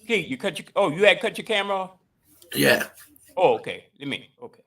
Keith, you cut your you had cut your camera off? Yeah. Oh, okay. Let me. Okay.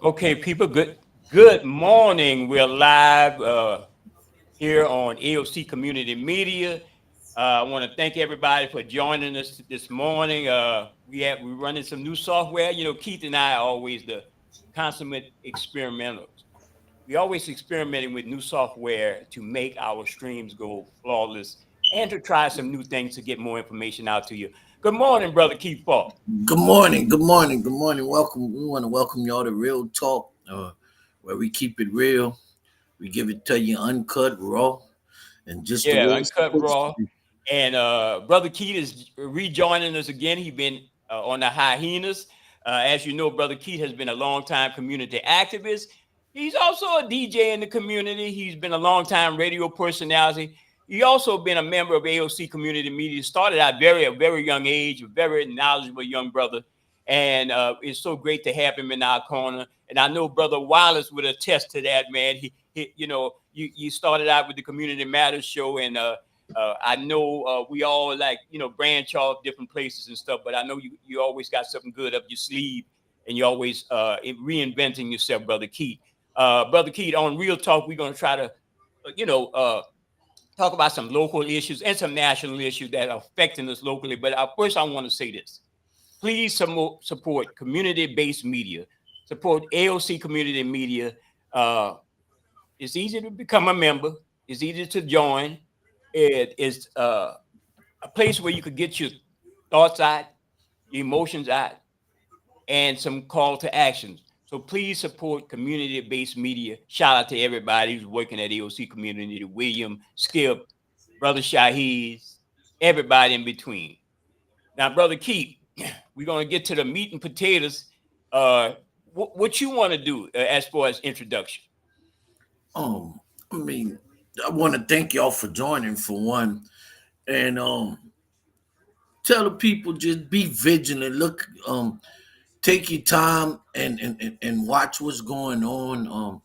Okay, people. Good morning. We're live here on AOC Community Media. I want to thank everybody for joining us this morning. We're running some new software. You know, Keith and I are always the consummate experimentals. We always experimenting with new software to make our streams go flawless and to try some new things to get more information out to you. Good morning, brother Keith Falk. Good morning. Good morning. Good morning. Welcome. We want to welcome y'all to Real Talk, where we keep it real. We give it to you uncut, raw, and just the Yeah, way it's uncut supposed to raw. be. And brother Keith is rejoining us again. He's been on the hyenas. As you know, brother Keith has been a longtime community activist. He's also a DJ in the community. He's been a longtime radio personality. He also been a member of AOC Community Media. Started at a very young age, a very knowledgeable young brother. And it's so great to have him in our corner. And I know Brother Wallace would attest to that, man. You started out with the Community Matters show, and I know we all like branch off different places and stuff, but I know you always got something good up your sleeve, and you're always reinventing yourself, Brother Keith. Brother Keith, on Real Talk, we're going to try to, talk about some local issues and some national issues that are affecting us locally. But first, I want to say this. Please support community-based media. Support AOC community media. It's easy to become a member. It's easy to join. It is a place where you could get your thoughts out, your emotions out, and some call to actions. So please support community-based media. Shout out to everybody who's working at AOC community, William, Skip, Brother Shahid, everybody in between. Now, Brother Keith, we're going to get to the meat and potatoes. What you want to do as far as introduction? I mean, I want to thank y'all for joining for one, and tell the people just be vigilant. Look, take your time and watch what's going on.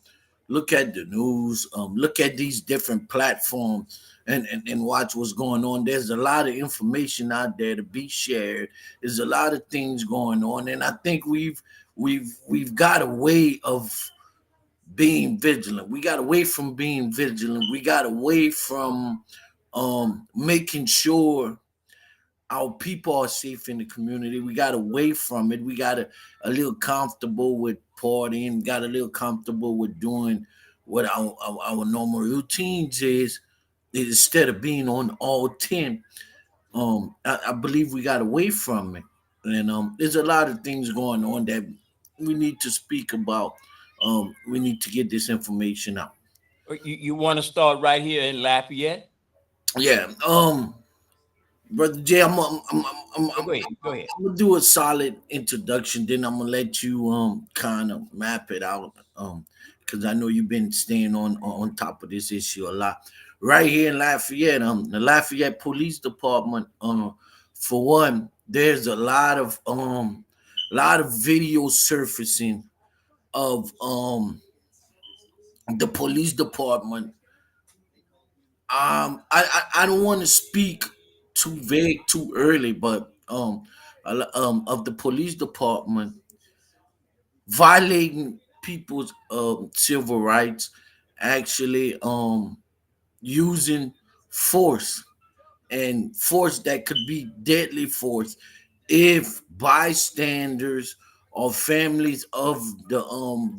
Look at the news. Look at these different platforms and watch what's going on. There's a lot of information out there to be shared. There's a lot of things going on, and I think we've got a way of being vigilant. We got away from being vigilant. We got away from making sure our people are safe in the community. We got away from it. We got a little comfortable with partying, got a little comfortable with doing what our normal routines is instead of being on all 10. I believe we got away from it. And there's a lot of things going on that we need to speak about. We need to get this information out. You want to start right here in Lafayette? Yeah. Brother Jay, I'm Go ahead. gonna do a solid introduction. Then I'm gonna let you kind of map it out. Because I know you've been staying on top of this issue a lot. Right here in Lafayette, the Lafayette Police Department, for one, there's a lot of video surfacing of the police department. I don't want to speak too vague too early, but of the police department violating people's civil rights, actually using force, and force that could be deadly force if bystanders or families of the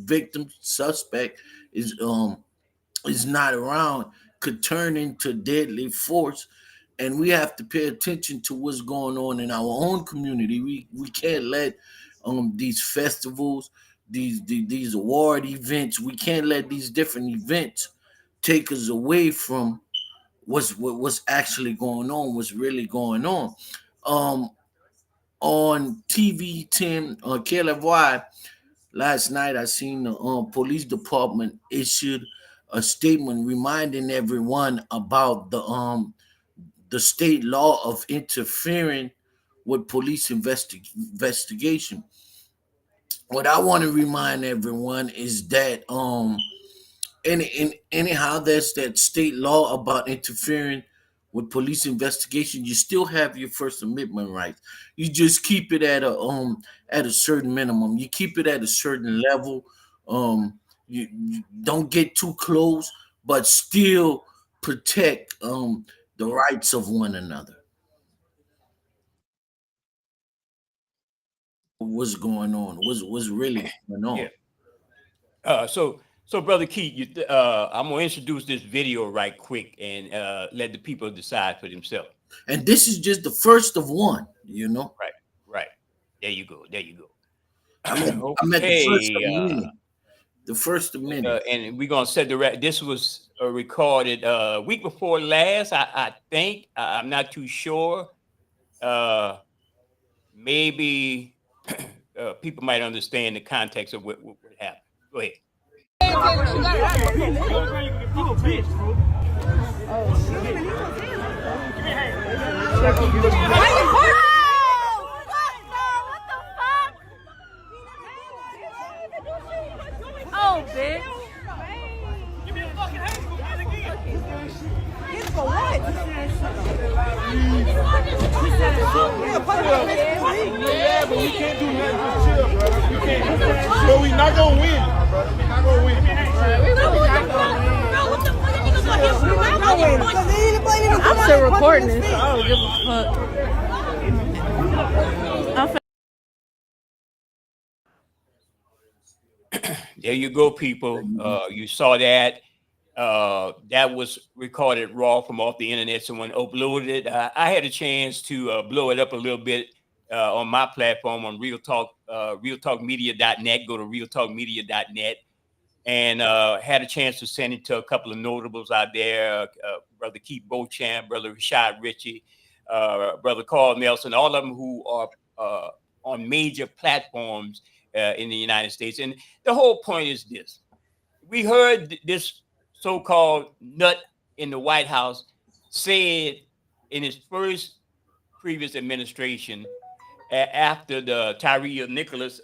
victim suspect is not around, could turn into deadly force. And we have to pay attention to what's going on in our own community. We can't let these festivals, these award events, we can't let these different events take us away from what's actually going on, what's really going on. On TV 10 on KLFY last night, I seen the police department issued a statement reminding everyone about the state law of interfering with police investigation. What I want to remind everyone is that anyhow there's that state law about interfering with police investigation, you still have your First Amendment rights. You just keep it at a certain minimum. You keep it at a certain level. You don't get too close, but still protect the rights of one another. What's going on? What's really going on? Yeah. So Brother Keith, I'm gonna introduce this video right quick and let the people decide for themselves. And this is just the first of one, Right. There you go. I'm at the first of many. And we're gonna set the this was recorded week before last. I think I'm not too sure. Maybe people might understand the context of what happened. Go ahead. Oh, bitch. Give me a fucking handful. For what? Yeah, but we can't do nothing. Just chill, bro. But we not gonna win. We not gonna win. I'm still recording this. I don't give a fuck. There you go, people. You saw that. That was recorded raw from off the internet. Someone uploaded it. I had a chance to blow it up a little bit on my platform on Real Talk, realtalkmedia.net. Go to realtalkmedia.net, and had a chance to send it to a couple of notables out there, Brother Keith Beauchamp, Brother Rashad Ritchie, Brother Carl Nelson, all of them who are on major platforms in the United States. And the whole point is this. We heard this so-called nut in the White House said in his first previous administration after the Tyree Nichols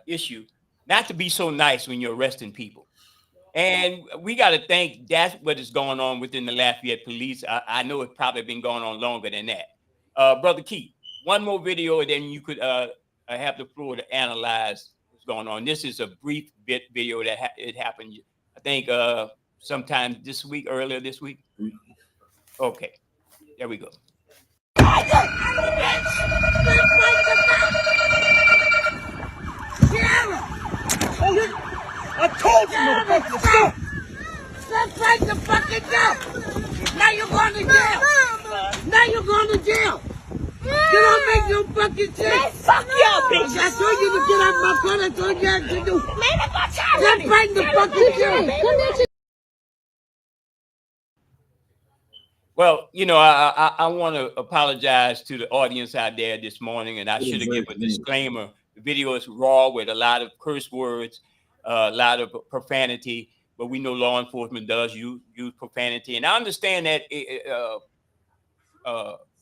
issue, not to be so nice when you're arresting people. And we got to think that's what is going on within the Lafayette police. I know it's probably been going on longer than that. Brother Keith, one more video, and then you could have the floor to analyze what's going on. This is a brief video that it happened, I think, sometime this week, earlier this week. Okay, there we go. I told you, motherfucker, stop! Stop fighting the fucking door! Now you're going to jail! Now you're going to jail! You don't make no fucking sense! Man, fuck y'all, bitches! I told you to get out my car, I told you what to do! Man, that's my child! Stop fighting the fucking jail! Well, you know, I want to apologize to the audience out there this morning, and I should have given a disclaimer. The video is raw with a lot of curse words, a lot of profanity, but we know law enforcement does use profanity. And I understand that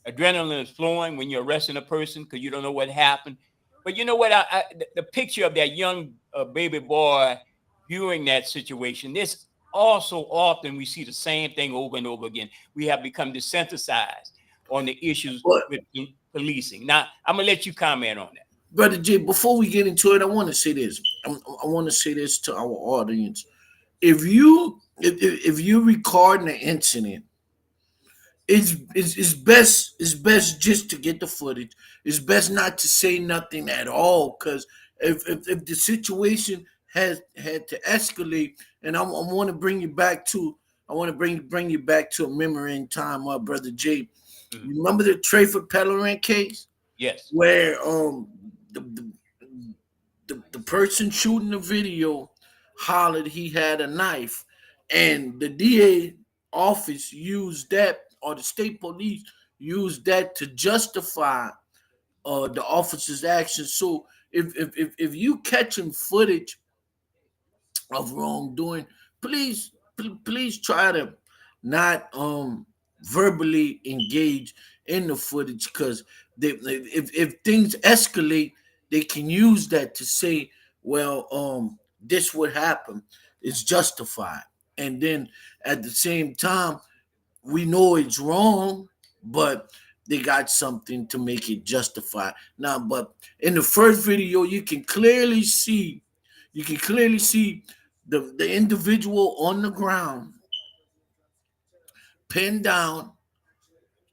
adrenaline is flowing when you're arresting a person because you don't know what happened. But you know what? The picture of that young baby boy viewing that situation, this also often we see the same thing over and over again. We have become desensitized on the issues with policing. Now, I'm going to let you comment on that. Brother J, before we get into it, I want to say this. I want to say this to our audience. If you recording an incident, it's best just to get the footage. It's best not to say nothing at all, because if the situation had to escalate, and I want to bring you back to bring you back to a memory in time, Brother J. Mm-hmm. Remember the Trayford Pellerin case? Yes. Where the person shooting the video hollered he had a knife, and the DA office used that, or the state police used that to justify the officer's actions. So if you catching footage of wrongdoing, please try to not verbally engage in the footage, because if things escalate, they can use that to say, well, this would happen. It's justified. And then at the same time, we know it's wrong, but they got something to make it justified. Now, but in the first video, you can clearly see the individual on the ground, pinned down,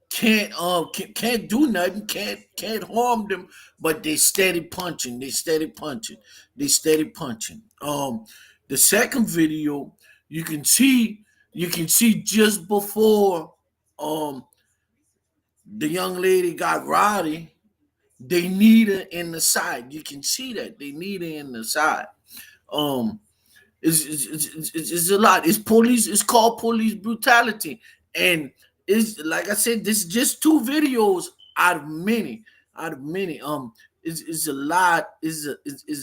can't do nothing, can't harm them, but they steady punching. The second video, you can see just before the young lady got rowdy, they need her in the side. You can see that they need her in the side. It's a lot. It's called police brutality, and it's like I said, this is just two videos out of many. It's a lot. Is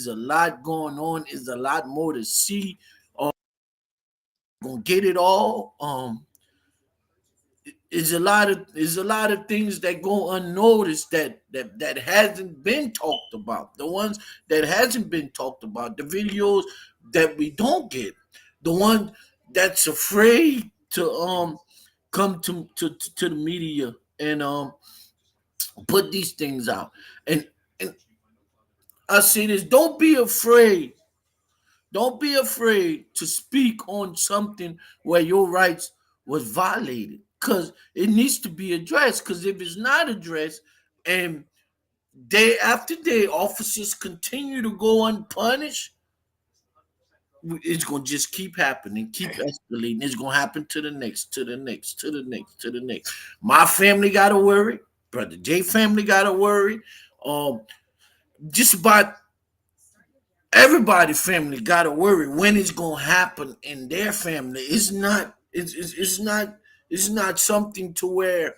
a lot going on. Is a lot more to see. Gonna get it all. Is a lot of things that go unnoticed that hasn't been talked about. The ones that hasn't been talked about, the videos that we don't get, the one that's afraid to come to the media and put these things out. And I say this: don't be afraid. Don't be afraid to speak on something where your rights was violated, because it needs to be addressed. Because if it's not addressed, and day after day, officers continue to go unpunished, it's gonna just keep happening, keep escalating. It's gonna happen to the next, to the next, to the next, to the next. My family gotta worry. Brother J family gotta worry. Um, just about everybody family gotta worry when it's gonna happen in their family. It's not. It's not. It's not something to where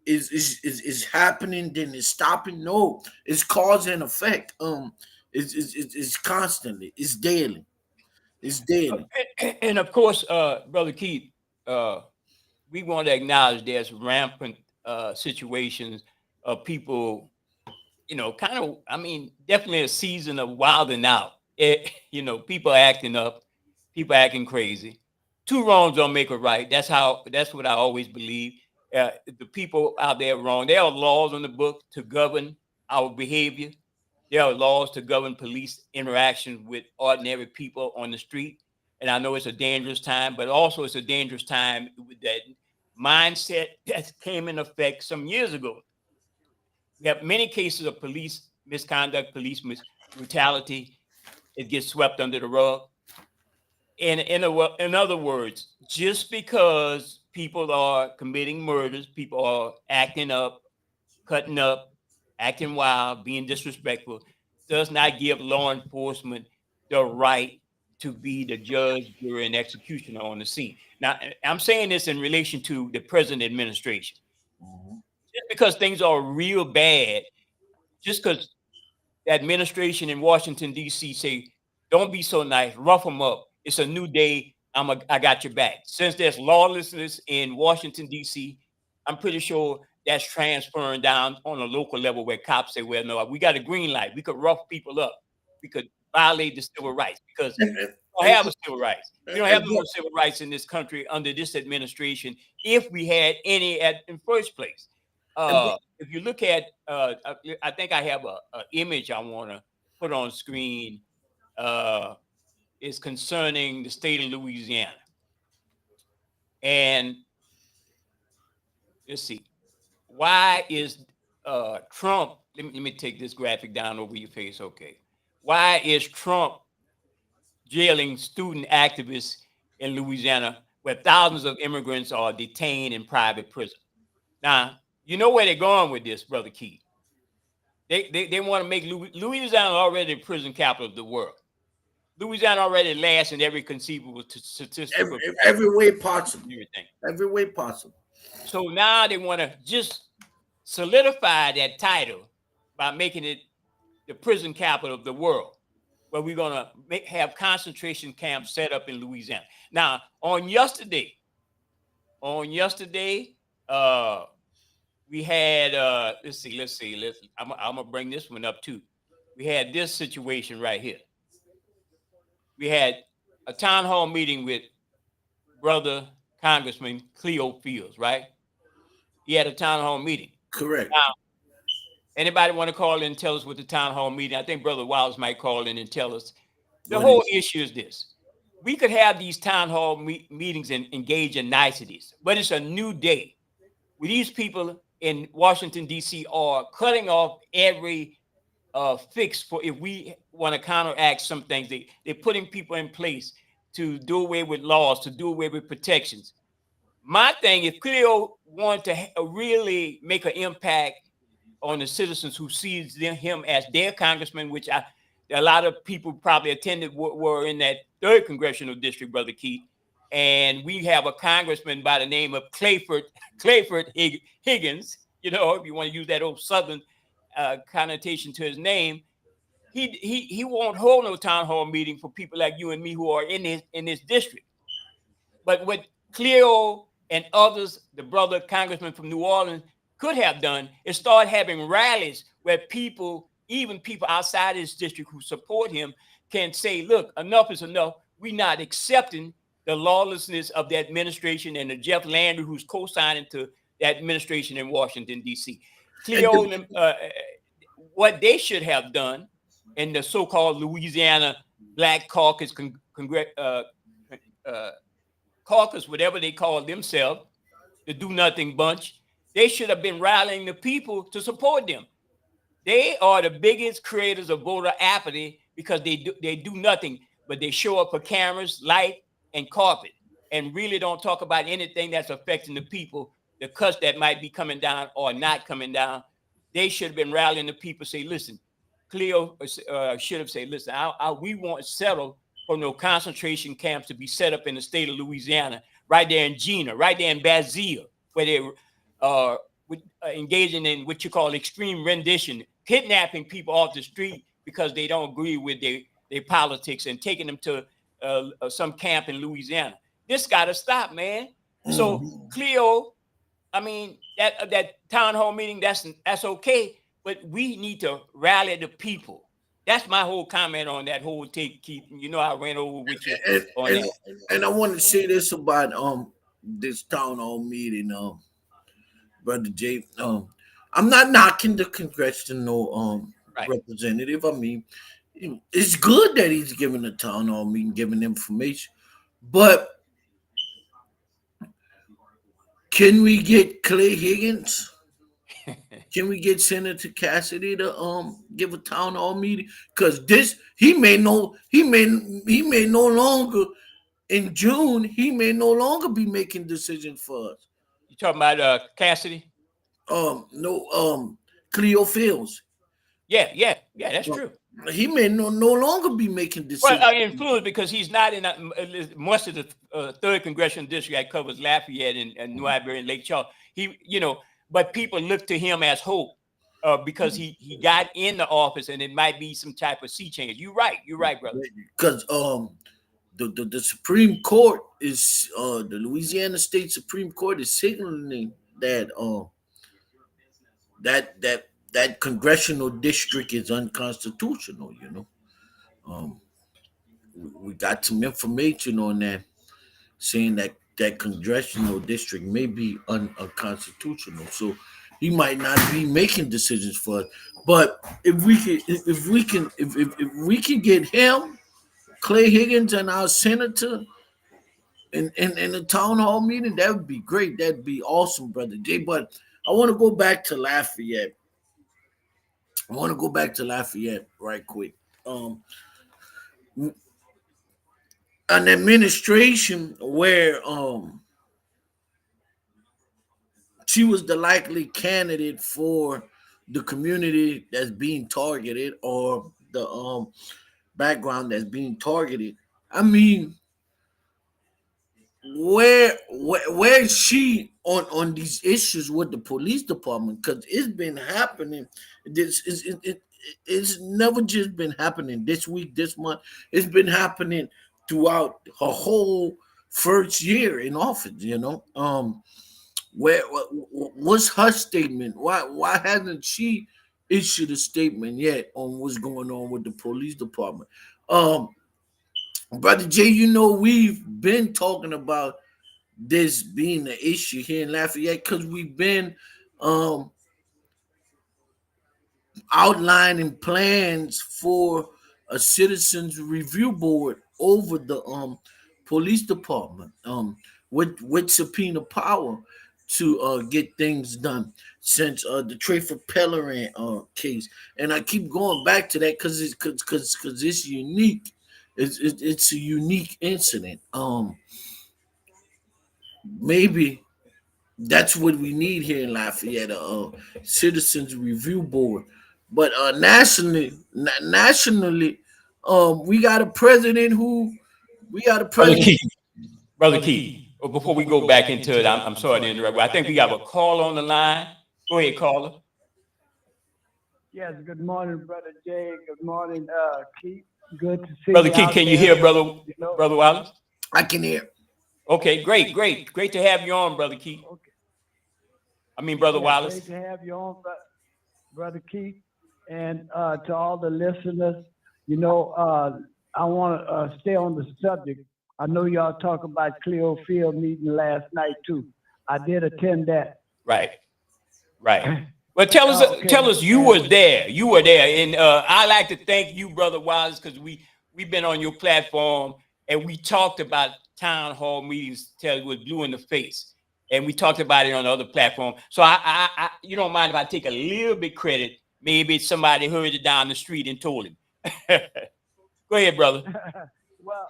is happening then it's stopping. No, it's cause and effect. It's constantly. It's daily. It's daily. And of course, Brother Keith, uh, we want to acknowledge there's rampant situations of people, kind of, I mean, definitely a season of wilding out. People acting up, people acting crazy. Two wrongs don't make a right. That's what I always believe. The people out there are wrong. There are laws on the book to govern our behavior. There are laws to govern police interactions with ordinary people on the street. And I know it's a dangerous time, but also it's a dangerous time with that mindset that came in effect some years ago. We have many cases of police misconduct, brutality. It gets swept under the rug. In other words, just because people are committing murders, people are acting up, cutting up, acting wild, being disrespectful, does not give law enforcement the right to be the judge, jury, and executioner on the scene. Now, I'm saying this in relation to the present administration. Just because things are real bad, just because the administration in Washington, D.C. say, don't be so nice, rough them up. It's a new day. I got your back. Since there's lawlessness in Washington, D.C., I'm pretty sure that's transferring down on a local level where cops say, well, no, we got a green light. We could rough people up. We could violate the civil rights because And, we don't have a civil rights. We don't have and, no civil rights in this country under this administration if we had any in first place. and, If you look at, I think I have a image I want to put on screen. Is concerning the state of Louisiana, and let's see, why is Trump? Let me take this graphic down over your face. Okay, why is Trump jailing student activists in Louisiana, where thousands of immigrants are detained in private prison? Now, you know where they're going with this, Brother Keith. They want to make Louisiana already the prison capital of the world. Louisiana already last in every conceivable statistic of every way possible. everything. Every way possible. So now they want to just solidify that title by making it the prison capital of the world, where we're going to have concentration camps set up in Louisiana. Now, on yesterday, we had I'm gonna bring this one up too. We had this situation right here. We had a town hall meeting with brother Congressman Cleo Fields, right? He had a town hall meeting. Correct. Now, anybody want to call in and tell us what the town hall meeting? I think Brother Wiles might call in and tell us. The whole issue is this. We could have these town hall meetings and engage in niceties, but it's a new day. Where these people in Washington, D.C. are cutting off every fix for if we want to counteract some things. They're putting people in place to do away with laws, to do away with protections. My thing, if Cleo wanted to really make an impact on the citizens who sees him as their congressman, which a lot of people probably attended were in that 3rd congressional district, Brother Keith, and we have a congressman by the name of Clayford Higgins. You know, if you want to use that old Southern connotation to his name, he won't hold no town hall meeting for people like you and me who are in this district. But what Cleo and others, the brother congressman from New Orleans, could have done is start having rallies where people, even people outside his district who support him, can say, look, enough is enough. We're not accepting the lawlessness of the administration and the Jeff Landry who's co-signing to that administration in Washington, D.C. Cleo, what they should have done and the so-called Louisiana Black Caucus, caucus, whatever they call themselves, the do nothing bunch, they should have been rallying the people to support them. They are the biggest creators of voter apathy because they do nothing, but they show up for cameras, light, and carpet, and really don't talk about anything that's affecting the people, the cuts that might be coming down or not coming down. They should have been rallying the people, say, listen, Cleo should have said, listen, we won't settle for no concentration camps to be set up in the state of Louisiana, right there in Gina, right there in Basile, where they're engaging in what you call extreme rendition, kidnapping people off the street because they don't agree with their politics and taking them to some camp in Louisiana. This got to stop, man. So Cleo, I mean, that town hall meeting, that's okay, but we need to rally the people. That's my whole comment on that whole take, Keith. You know, I ran over with you on that. And I want to say this about this town hall meeting, Brother Jay. I'm not knocking the congressional representative. I mean, it's good that he's giving a town hall meeting, giving information, but can we get Clay Higgins? Can we get Senator Cassidy to give a town hall meeting? Because he may no longer in June, he may no longer be making decisions for us. You talking about Cassidy? No, Cleo Fields. Yeah, that's true. He may no longer be making decisions. Well, influenced because he's not in much of the 3rd congressional district that covers Lafayette and New Iberia and Lake Charles. But people look to him as hope because he got in the office, and it might be some type of sea change. You're right, brother. Because the Supreme Court is the Louisiana State Supreme Court is signaling that that congressional district is unconstitutional. We got some information on that saying that congressional district may be unconstitutional. So he might not be making decisions for us. But if we can get him, Clay Higgins, and our senator in the town hall meeting, that would be great. That'd be awesome, Brother Jay. But I want to go back to Lafayette. Right quick. An administration where she was the likely candidate for the community that's being targeted, or the background that's being targeted. I mean, where is she on these issues with the police department? Because it's been happening. It's never just been happening this week, this month. It's been happening throughout her whole first year in office. What's her statement? Why hasn't she issued a statement yet on what's going on with the police department? Brother Jay, we've been talking about this being an issue here in Lafayette because we've been outlining plans for a citizens review board over the police department with subpoena power to get things done since the Trayford Pellerin case. And I keep going back to that because it's unique. It's a unique incident. Maybe that's what we need here in Lafayette, a citizens review board. But nationally, we got a president Brother Keith, before we go back into it, I'm sorry to interrupt, but I think we have a call on the line. Go ahead, caller. Yes, good morning, Brother Jay. Good morning, Keith. Good to see Brother you. Keith, can you hear Brother Wallace? I can hear. Okay, great to have you on, Brother Keith. Okay. I mean, Brother Wallace. Great to have you on, Brother Keith, and to all the listeners. I want to stay on the subject. I know y'all talk about Cleo Field meeting last night too. I did attend that. Right. Well, tell us, Okay. tell us, you were there. You were there, and I like to thank you, Brother Wallace, because we've been on your platform and we talked about town hall meetings till it was blue in the face, and we talked about it on the other platform. So you don't mind if I take a little bit credit? Maybe somebody heard it down the street and told him. Go ahead, brother. Well,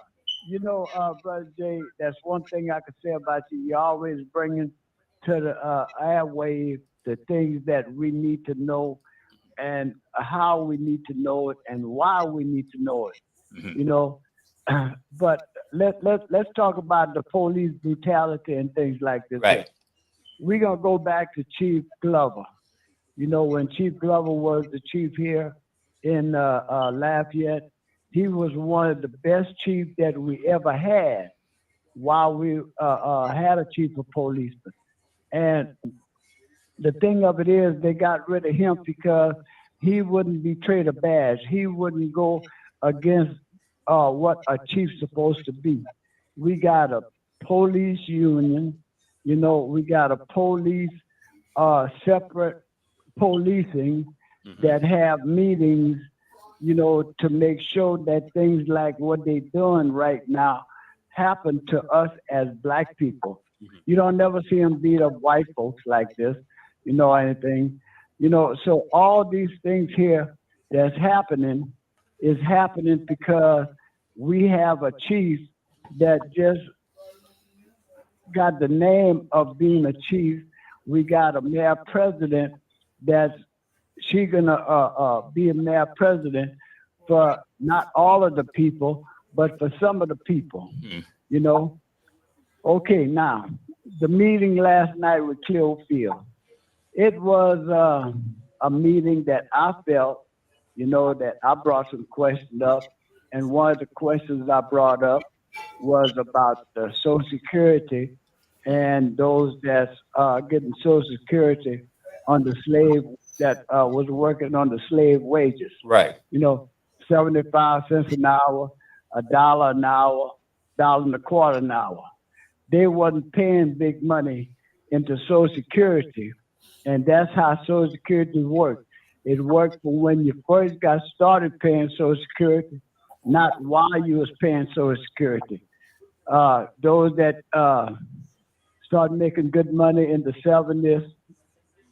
you know, Brother Jay, that's one thing I could say about you. You're always bringing to the airwave the things that we need to know and how we need to know it and why we need to know it. Mhm. You know, but let's talk about the police brutality and things like this. Right. We're gonna go back to Chief Glover. You know, when Chief Glover was the chief here in Lafayette, he was one of the best chiefs that we ever had while we had a chief of police. And the thing of it is, they got rid of him because he wouldn't betray the badge. He wouldn't go against what a chief's supposed to be. We got a police union, you know, we got a police separate policing that have meetings, you know, to make sure that things like what they're doing right now happen to us as black people. You don't never see them beat up white folks like this, you know, anything. You know, so all these things here that's happening is happening because we have a chief that just got the name of being a chief. We got a mayor president that's she gonna be a mayor president for not all of the people, but for some of the people. You know. Okay, now the meeting last night with Clearfield. It was a meeting that I felt, you know, that I brought some questions up, and one of the questions I brought up was about the Social Security and those that's getting Social Security on the slave that was working on the slave wages. Right. You know, 75 cents an hour, $1 an hour, dollar and a quarter an hour. They wasn't paying big money into Social Security, and that's how Social Security worked. It worked for when you first got started paying Social Security, not while you was paying Social Security. Those that started making good money in the 70s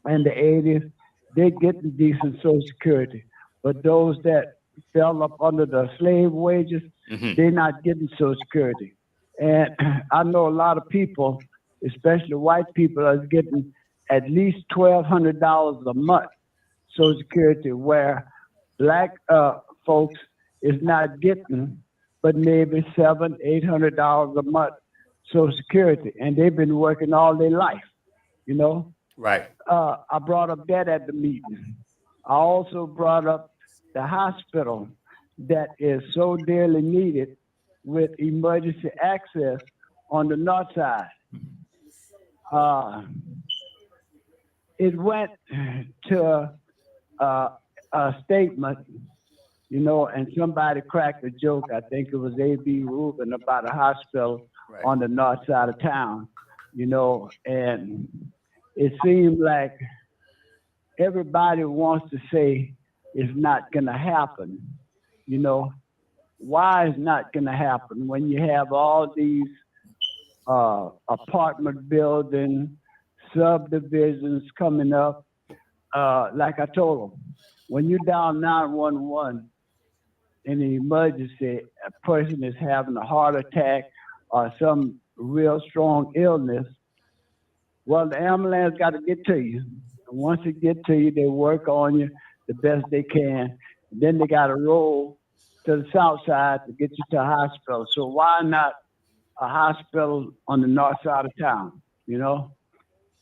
and the 80s, they getting decent Social Security. But those that fell up under the slave wages, they're not getting Social Security. And I know a lot of people, especially white people, are getting at least $1,200 a month Social Security, where black folks is not getting but maybe $700-800 a month Social Security, and they've been working all their life, you know. Right. I brought up that at the meeting. I also brought up the hospital that is so dearly needed with emergency access on the north side. It went to a statement, you know, and somebody cracked a joke. I think it was A.B. Rubin about a hospital on the north side of town, you know, and it seemed like everybody wants to say it's not going to happen, you know. Why is not going to happen when you have all these apartment buildings, subdivisions coming up? Like I told them, when you down 911 in an emergency, a person is having a heart attack or some real strong illness, well, the ambulance got to get to you. Once it get to you, they work on you the best they can. Then they got to roll to the south side to get you to a hospital. So why not a hospital on the north side of town, you know?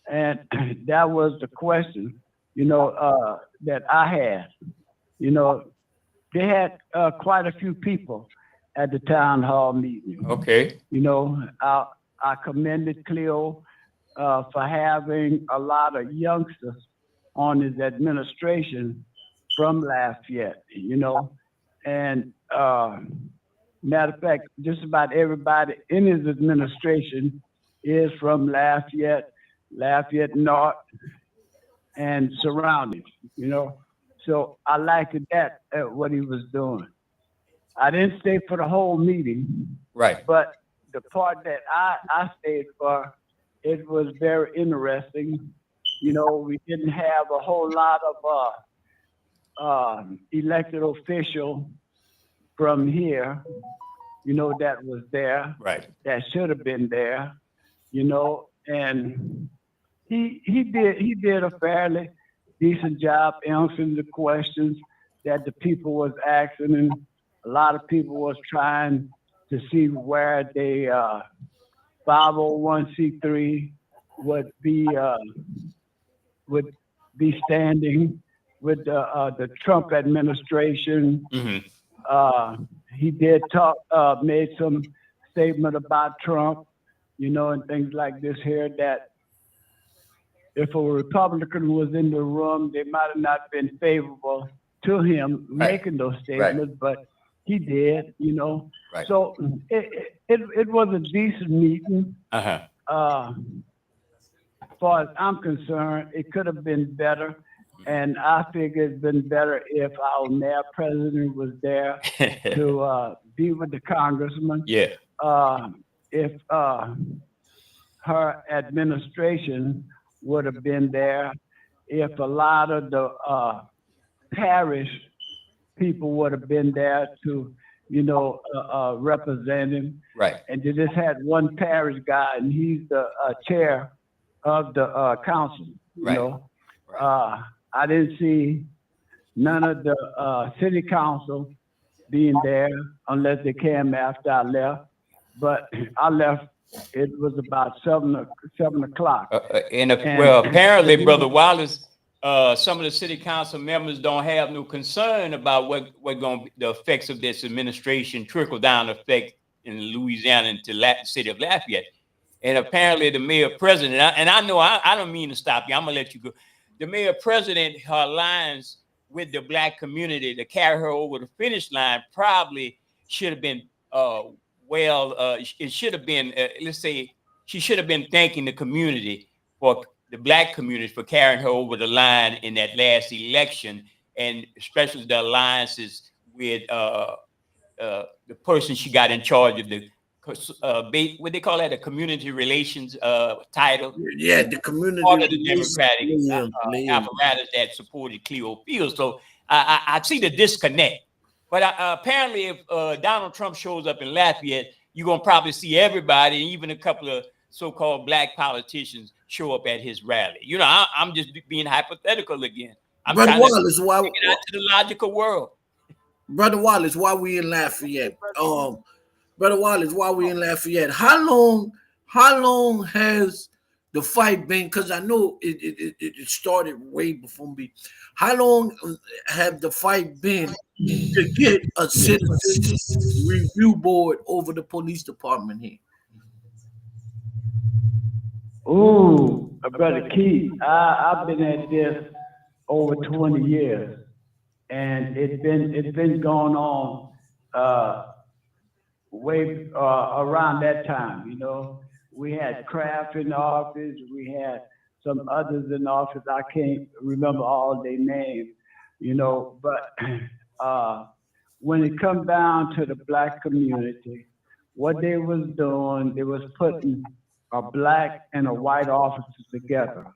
And that was the question, you know, that I had. You know, they had quite a few people at the town hall meeting. Okay. You know, I commended Cleo for having a lot of youngsters on his administration from Lafayette, you know. And matter of fact, just about everybody in his administration is from Lafayette, Lafayette North, and surroundings, you know. So I liked that what he was doing. I didn't stay for the whole meeting, Right. but the part that I stayed for, it was very interesting. You know, we didn't have a whole lot of elected official from here, you know, that was there, Right. that should have been there, you know, and he did a fairly decent job answering the questions that the people was asking, and a lot of people was trying to see where they 501c3 would be would be standing with the Trump administration. Mm-hmm. He did talk, made some statement about Trump, you know, and things like this here that if a Republican was in the room, they might have not been favorable to him making those statements, but he did, you know. Right. So it was a decent meeting. Uh-huh. As far as I'm concerned, it could have been better. And I figure it's been better if our mayor president was there to be with the congressman. Yeah. If her administration would have been there, if a lot of the parish people would have been there to, you know, represent him. Right. And they just had one parish guy, and he's the chair of the council, you Right. know. I didn't see none of the city council being there unless they came after I left. But I left, it was about 7 o'clock. Well, apparently, Brother Wallace, some of the city council members don't have no concern about what going to be the effects of this administration trickle down effect in Louisiana into the city of Lafayette. And apparently the mayor president, and I know I don't mean to stop you, I'm gonna let you go. The mayor president, her alliance with the black community to carry her over the finish line probably should have been it should have been let's say she should have been thanking the community, for the black community, for carrying her over the line in that last election, and especially the alliances with the person she got in charge of the what they call that, a community relations title. Yeah, the community. Part of the Democratic apparatus that supported Cleo Fields. So I see the disconnect. But apparently, if Donald Trump shows up in Lafayette, you're going to probably see everybody, even a couple of so-called black politicians, show up at his rally. You know, I'm just being hypothetical again. I'm Brother trying Wallace, to take it out to the logical world. Brother Wallace, why we in Lafayette? Brother Wallace, why we in Lafayette? How long has the fight been? Because I know it started way before me. How long have the fight been to get a citizen review board over the police department here? Ooh, Brother Keith, I've been at this over 20 years, and it's been going on way around that time. You know, we had Kraft in office, we had some others in office. I can't remember all their names, you know, but when it comes down to the black community, what they was doing, they was putting a black and a white officer together,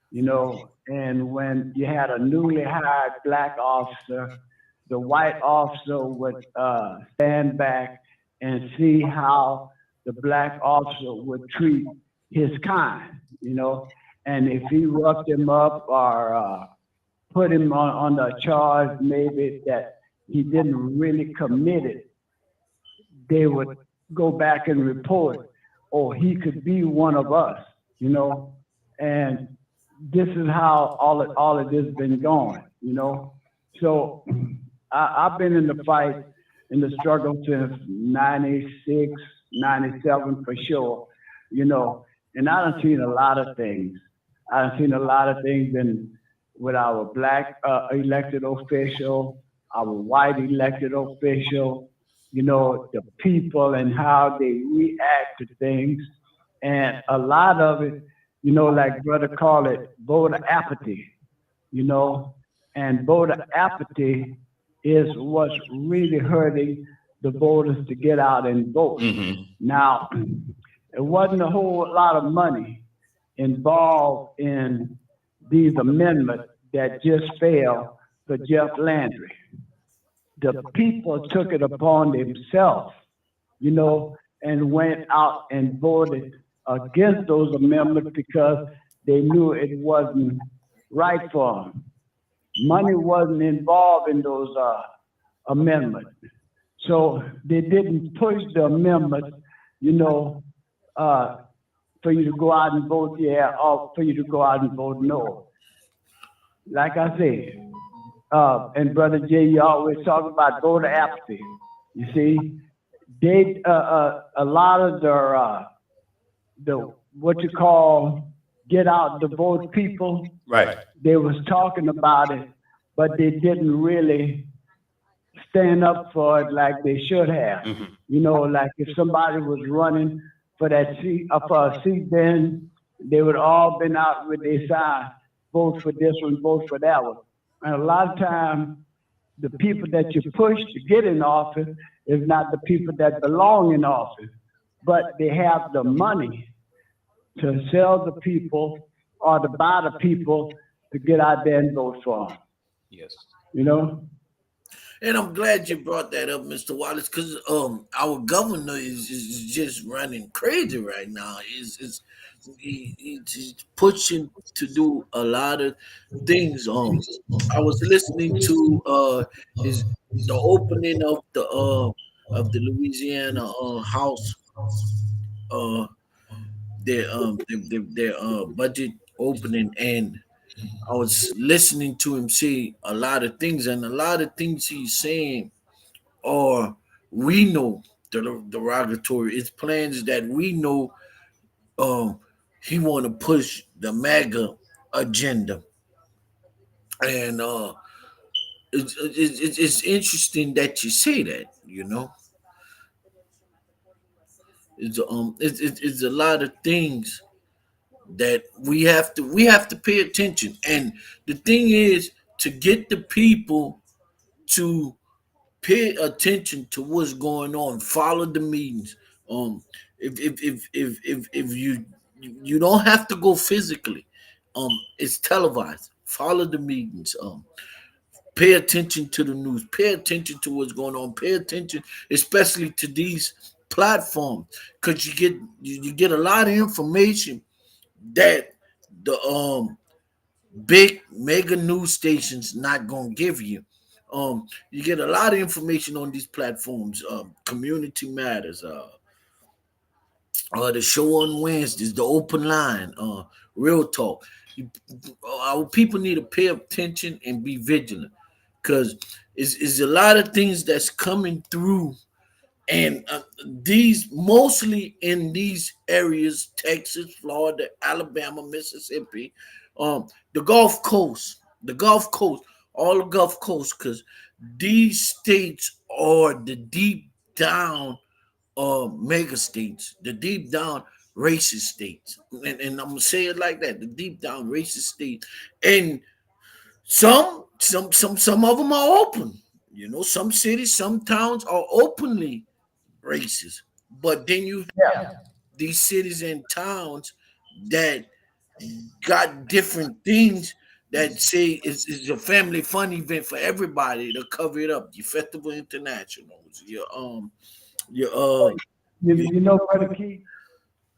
you know, and when you had a newly hired black officer, the white officer would stand back and see how the black officer would treat his kind, you know, and if he roughed him up or put him on the charge maybe that he didn't really commit it, they would go back and report, or he could be one of us, you know, and this is how all of this been going, you know. So I've been in the fight, in the struggle since 96, 97 for sure, you know, and I done seen a lot of things. I done seen a lot of things with our black elected official, our white elected official, you know, the people and how they react to things. And a lot of it, you know, like brother call it voter apathy, you know, and voter apathy is what's really hurting the voters to get out and vote. Now, it wasn't a whole lot of money involved in these amendments that just failed for Jeff Landry. The people took it upon themselves, you know, and went out and voted against those amendments because they knew it wasn't right for them. Money wasn't involved in those amendments. So they didn't push the amendment, you know, uh, for you to go out and vote yeah, or for you to go out and vote no. Like I said, and Brother Jay, you always talk about voter apathy. You see, they a lot of the what you call get out the vote people. Right. They was talking about it, but they didn't really stand up for it like they should have. You know, like if somebody was running for that seat, for a seat, then they would all been out with their sign, vote for this one, vote for that one. And a lot of times, the people that you push to get in office is not the people that belong in office, but they have the money to sell the people or to buy the people to get out there and vote for them. Yes. You know? And I'm glad you brought that up, Mr. Wallace, because our governor is just running crazy right now. He's pushing to do a lot of things. I was listening to his the opening of the Louisiana House uh their budget opening, and I was listening to him say a lot of things, and a lot of things he's saying are we know the derogatory. It's plans that we know he want to push the MAGA agenda, and it's interesting that you say that. You know, it's a lot of things that we have to pay attention, and the thing is to get the people to pay attention to what's going on. Follow the meetings. If you don't have to go physically, it's televised. Follow the meetings. Pay attention to the news. Pay attention to what's going on. Pay attention, especially to these platforms, because you get a lot of information that the big mega news stations not gonna give you. You get a lot of information on these platforms. Community Matters, the show on Wednesdays, the open line, real talk. Our people need to pay attention and be vigilant, because it's a lot of things that's coming through, and these mostly in these areas: Texas, Florida, Alabama, Mississippi, the Gulf Coast, all the Gulf Coast, because these states are the deep down mega states, the deep down racist states, and I'm gonna say it like that: the deep down racist states, and some of them are open. You know, some cities, some towns are openly racist. But then you have these cities and towns that got different things that say it's a family fun event for everybody to cover it up. Your Festival Internationals, your You know, Brother Keith,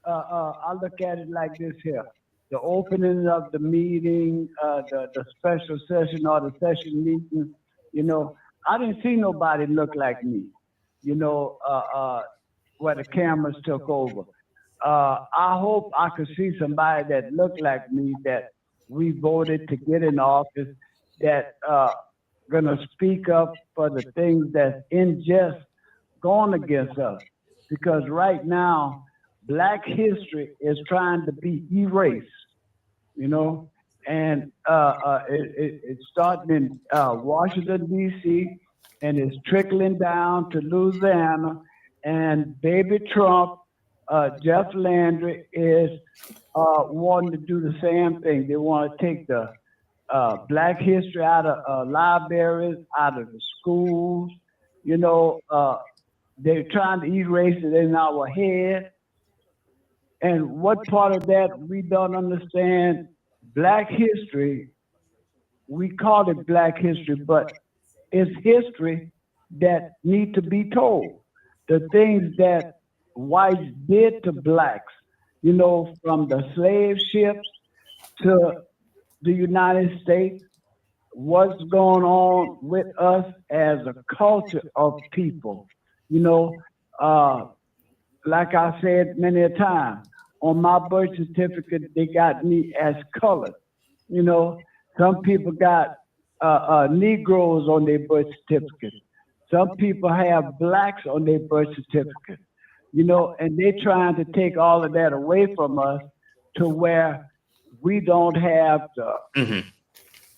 I look at it like this here. The opening of the meeting, the special session or the session meeting, you know, I didn't see nobody look like me, you know, where the cameras took over. I hope I could see somebody that looked like me that we voted to get in office that gonna speak up for the things that's unjust going against us. Because right now, Black history is trying to be erased, you know, and it's starting in Washington, D.C., and it's trickling down to Louisiana, and baby Trump, Jeff Landry is wanting to do the same thing. They want to take the Black history out of libraries, out of the schools. You know, they're trying to erase it in our head. And what part of that we don't understand? Black history, we call it Black history, but it's history that need to be told. The things that whites did to blacks, you know, from the slave ships to the United States, what's going on with us as a culture of people. You know, uh, like I said many a time, on my birth certificate, they got me as colored. You know, some people got Negroes on their birth certificate. Some people have blacks on their birth certificate. You know, and they're trying to take all of that away from us to where we don't have the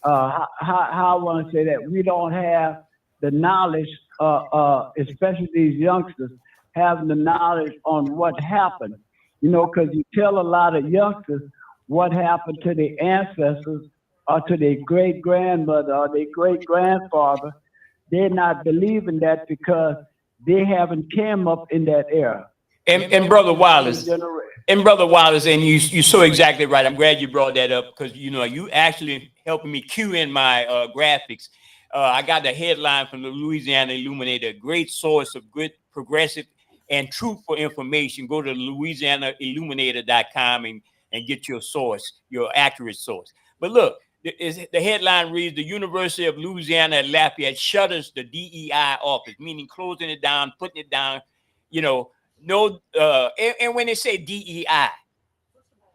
how I want to say that we don't have the knowledge, especially these youngsters, having the knowledge on what happened. You know, because you tell a lot of youngsters what happened to their ancestors or to their great grandmother or their great grandfather. They're not believing that because they haven't came up in that era. And brother Wallace, and you're so exactly right. I'm glad you brought that up because you know you actually helping me cue in my graphics. I got the headline from the Louisiana Illuminator, a great source of good, progressive, and truthful information. Go to LouisianaIlluminator.com and get your source, your accurate source. But look, the headline reads: the University of Louisiana at Lafayette shutters the DEI office, meaning closing it down, putting it down. You know, no, and when they say DEI,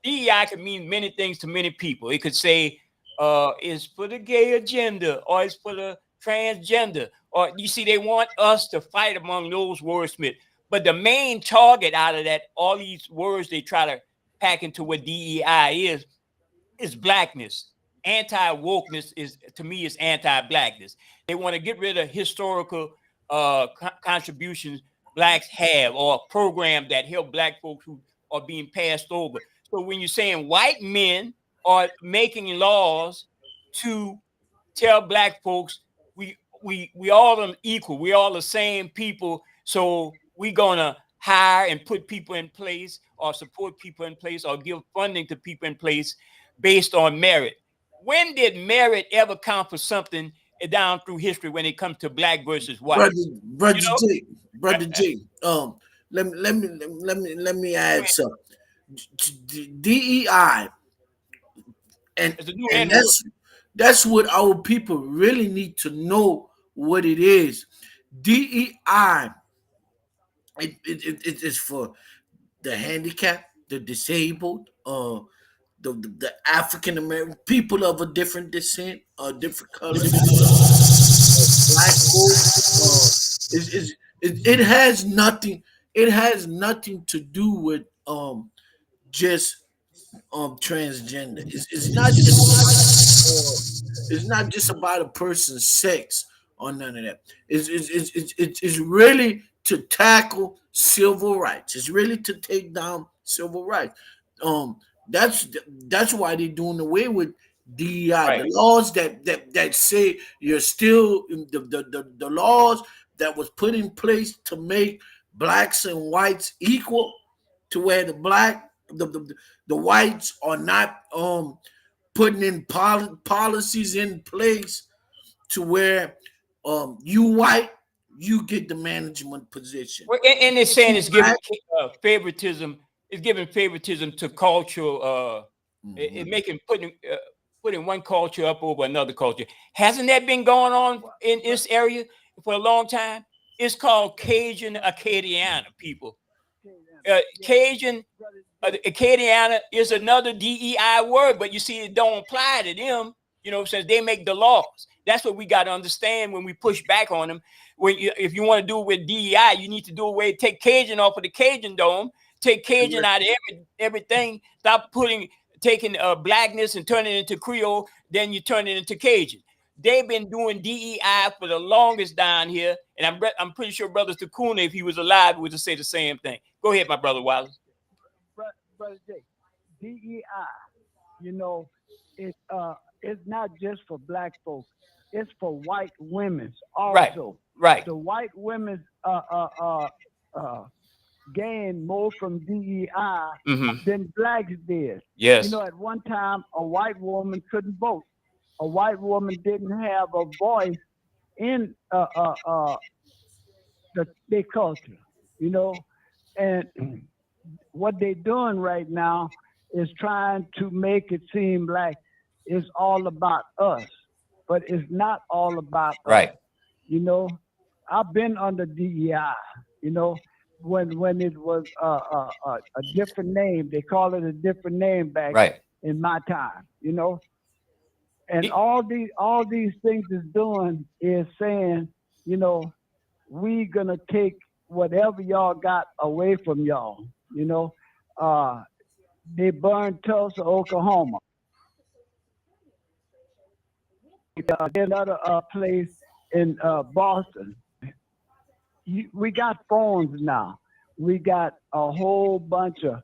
DEI could mean many things to many people. It could say it's for the gay agenda, or it's for the transgender, or you see, they want us to fight among those wordsmiths. But the main target out of that, all these words they try to pack into what DEI is blackness. Anti-wokeness is, to me, is anti-blackness. They want to get rid of historical contributions blacks have or programs that help black folks who are being passed over. So when you're saying white men are making laws to tell black folks we all are equal, we all the same people, so we're gonna hire and put people in place or support people in place or give funding to people in place based on merit. When did merit ever count for something down through history when it comes to black versus white? Brother You know, J, brother J. Let me add something. DEI, and it's a new and N word. that's what our people really need to know what it is. DEI, it is for the handicapped, the disabled, the African American people of a different descent, different color, black folk. It has nothing. It has nothing to do with just transgender. It's not just uh, it's not just about a person's sex or none of that. It's really to tackle civil rights. It's really to take down civil rights. Um, that's that's why they're doing away with DEI. Right. The laws that say you're still the laws that was put in place to make blacks and whites equal, to where the whites are not putting in policies in place to where you white, you get the management position. Well, and they're saying it's giving Black, favoritism. It's giving favoritism to cultural. It mhm. making putting one culture up over another culture. Hasn't that been going on in this area for a long time? It's called Cajun Acadiana people. Cajun Acadiana is another DEI word, but you see, it don't apply to them, you know, since they make the laws. That's what we got to understand when we push back on them. If you want to do it with DEI, you need to do away, take Cajun off of the Cajun dome, take Cajun out of everything, stop taking blackness and turning it into Creole, then you turn it into Cajun. They've been doing DEI for the longest down here, and I'm pretty sure Brother Takuna, if he was alive, would just say the same thing. Go ahead, my brother Wallace. Brother J, DEI, you know, it's not just for black folks. It's for white women Right. also. Right. The white women gain more from DEI than blacks did. Yes. You know, at one time, a white woman couldn't vote. A white woman didn't have a voice in their culture. You know, and what they're doing right now is trying to make it seem like it's all about us, but it's not all about us. Right. You know, I've been under DEI. You know, when it was a different name, they call it a different name back Right. in my time. You know, and It- all these things is doing is saying, you know, we gonna take whatever y'all got away from y'all. You know, uh, they burned Tulsa, Oklahoma. There's another place in Boston. We got phones now. We got a whole bunch of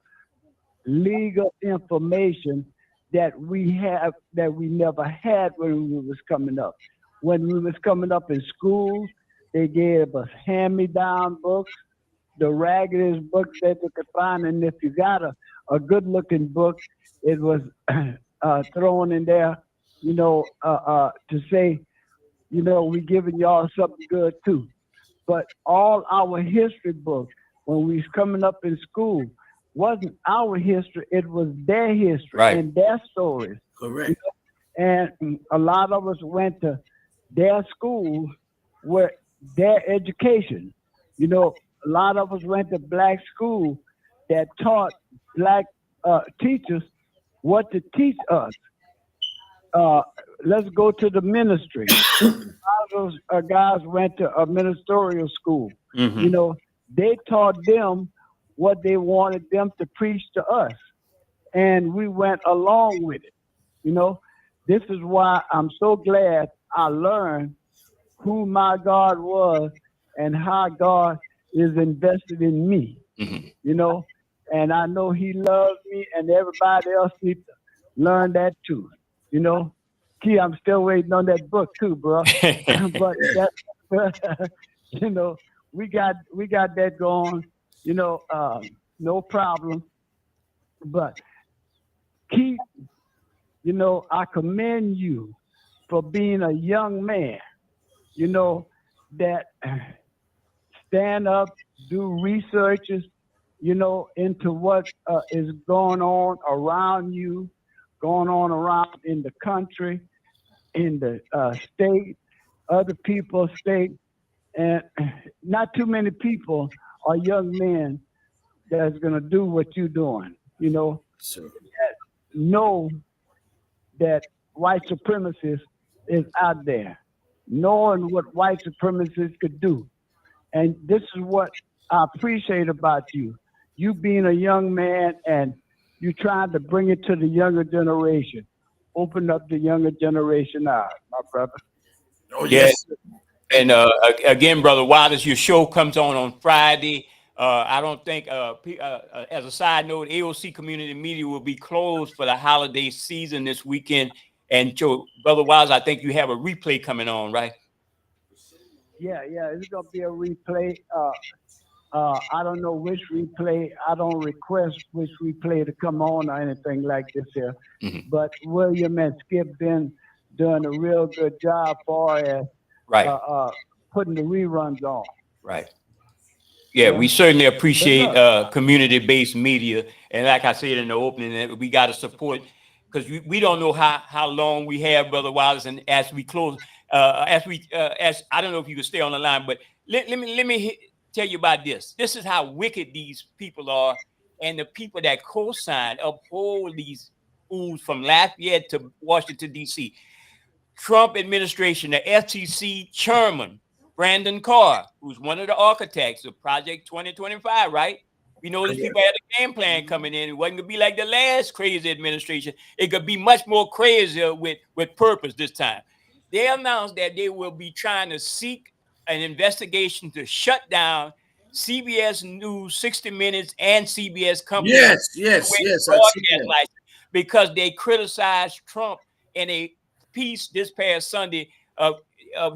legal information that we have that we never had when we was coming up. When we was coming up in school, they gave us hand-me-down books, the raggedest books that you could find, and if you got a good-looking book, it was thrown in there, you know, to say, you know, we giving y'all something good too. But all our history books, when we was coming up in school, wasn't our history, it was their history Right. and their stories. Correct. And a lot of us went to their schools where their education, you know, a lot of us went to black schools that taught black teachers what to teach us. Let's go to the ministry. A lot of those guys went to a ministerial school. You know, they taught them what they wanted them to preach to us, and we went along with it. You know, this is why I'm so glad I learned who my God was and how God is invested in me. You know, and I know He loves me, and everybody else needs to learn that too. You know, Key, I'm still waiting on that book too, bro. But that, you know, we got that going. You know, no problem. But Keith, you know, I commend you for being a young man. You know, that stand up, do researches, you know, into what is going on around you, going on around in the country, in the state, other people's state, and not too many people are young men that's gonna do what you're doing. You know, Sure. know that white supremacists is out there, knowing what white supremacists could do. And this is what I appreciate about you. You being a young man and you trying to bring it to the younger generation. Open up the younger generation eyes, my brother. Oh Yeah. yes. And again, Brother Waters, your show comes on Friday. I don't think, as a side note, AOC Community Media will be closed for the holiday season this weekend. And so, Brother Waters, I think you have a replay coming on, right? Yeah, it's gonna be a replay. I don't know which replay. I don't request which replay to come on or anything like this here. But William and Skip been doing a real good job for as Right. putting the reruns on. Right. Yeah, we certainly appreciate look, community-based media, and like I said in the opening, that we got to support because we don't know how long we have, Brother Wallace, and as we close, as I don't know if you can stay on the line, but let me tell you about this. This is how wicked these people are, and the people that co-sign uphold these fools from Lafayette to Washington D.C. Trump administration, the FTC chairman, Brandon Carr, who's one of the architects of Project 2025, right? We know these people had a game plan coming in. It wasn't going to be like the last crazy administration. It could be much more crazier with purpose this time. They announced that they will be trying to seek an investigation to shut down CBS News, 60 Minutes, and CBS Company. Yes. I see that. Because they criticized Trump in a peace this past Sunday of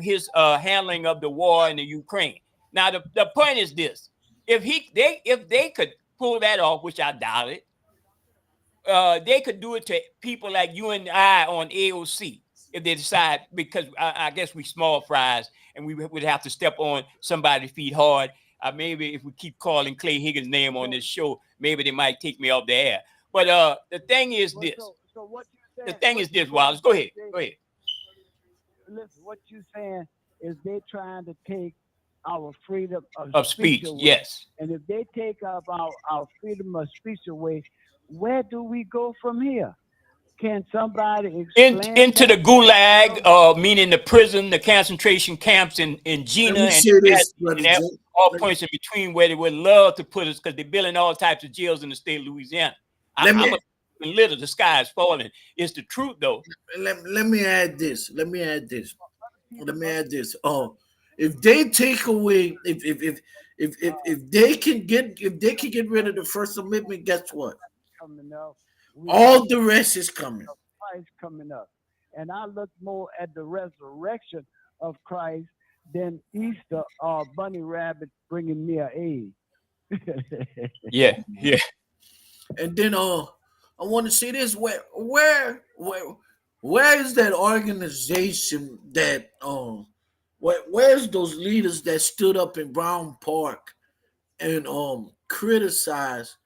his handling of the war in the Ukraine. Now the point is this: if they could pull that off, which I doubt it, they could do it to people like you and I on AOC if they decide, because I guess we small fries and we would have to step on somebody's feet hard. Maybe if we keep calling Clay Higgins' name on this show, maybe they might take me off the air. But the thing is this. So what you saying? The thing is this, Wallace. Go ahead. Go ahead. Listen, what you saying is they trying to take our freedom Of speech, away. yes. And if they take our freedom of speech away, where do we go from here? Can somebody explain into the that? gulag, meaning the prison, the concentration camps in Gina, Let me and say this, Brother Jay. all points in between where they would love to put us, because they're building all types of jails in the state of Louisiana. I'm a little, the sky is falling. It's the truth, though. Let me add this. Oh, if they take away, if they can get rid of the First Amendment, guess what? Coming up, All the rest is coming. Christ coming up, and I look more at the resurrection of Christ than Easter or bunny rabbit bringing me an egg. Yeah. And then I want to see this. Where is that organization that where's those leaders that stood up in Brown Park and criticized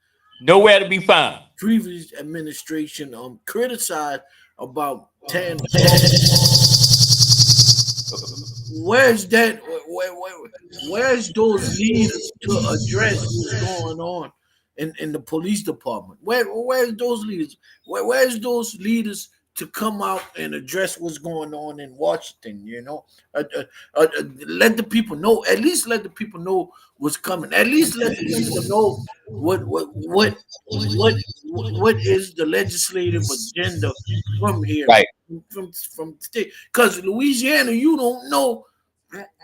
Nowhere to be found. previous administration, criticized about 10. Where's that? Where's those leaders to address what's going on in the police department? Where's those leaders? Where's those leaders to come out and address what's going on in Washington? Let the people know. At least let the people know what's coming. At least let the people know what is the legislative agenda from here, Right. from the state. Because Louisiana, you don't know.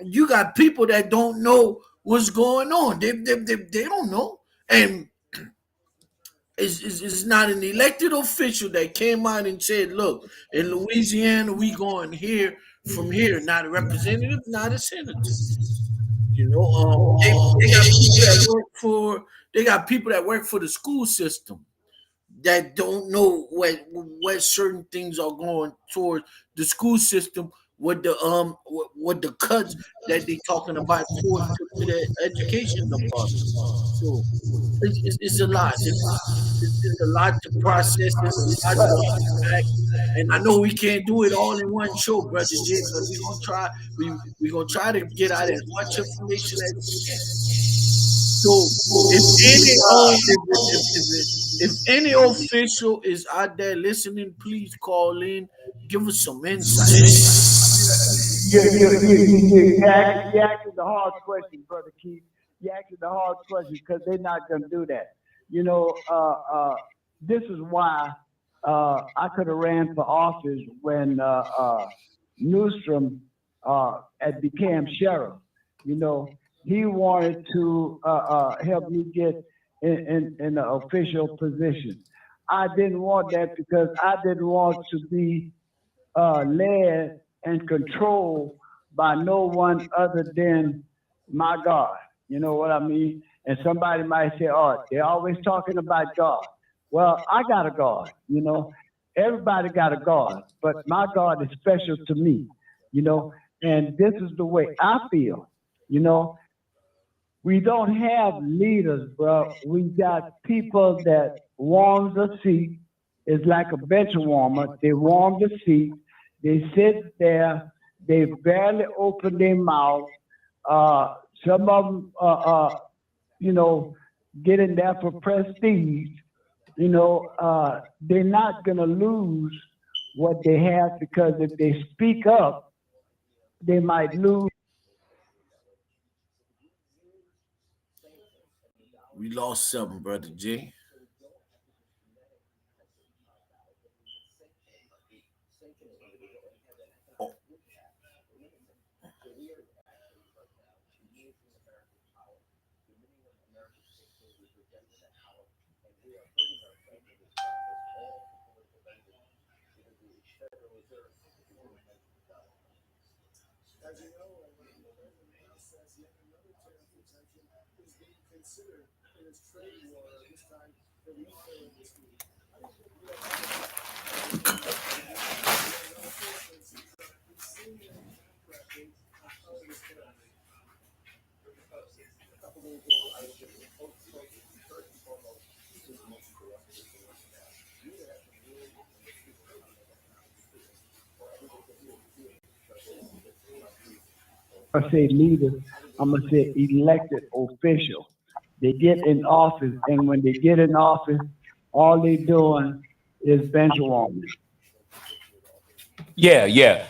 You got people that don't know what's going on. They don't know, and it's not an elected official that came out and said, "Look, in Louisiana, we going here from here." Not a representative, not a senator. They got people that work for. They got people that work for the school system that don't know where certain things are going towards the school system with the cuts that they talking about towards to the education department. So it's a lot. It's a lot to process. It's a lot to unpack. And I know we can't do it all in one show, Brother Jay, but we're gonna try. We're gonna try to get out as much information as we can. So if any official is out there listening, please call in, give us some insight. You asking the hard question, Brother Keith. You asking the hard question because they're not going to do that. This is why I could have ran for office when Newsom had became sheriff. He wanted to help me get in an official position. I didn't want that because I didn't want to be led and controlled by no one other than my God. You know what I mean? And somebody might say, "Oh, they're always talking about God." Well, I got a God. Everybody got a God, but my God is special to me. And this is the way I feel. We don't have leaders, bro. We got people that warm the seat. It's like a bench warmer. They warm the seat. They sit there. They barely open their mouth. Some of them, get in there for prestige. They're not going to lose what they have because if they speak up, they might lose. We lost something, Brother J. I say leaders, I'm gonna say elected official. They get in office, and when they get in office, all they doing is bench warming. Yeah.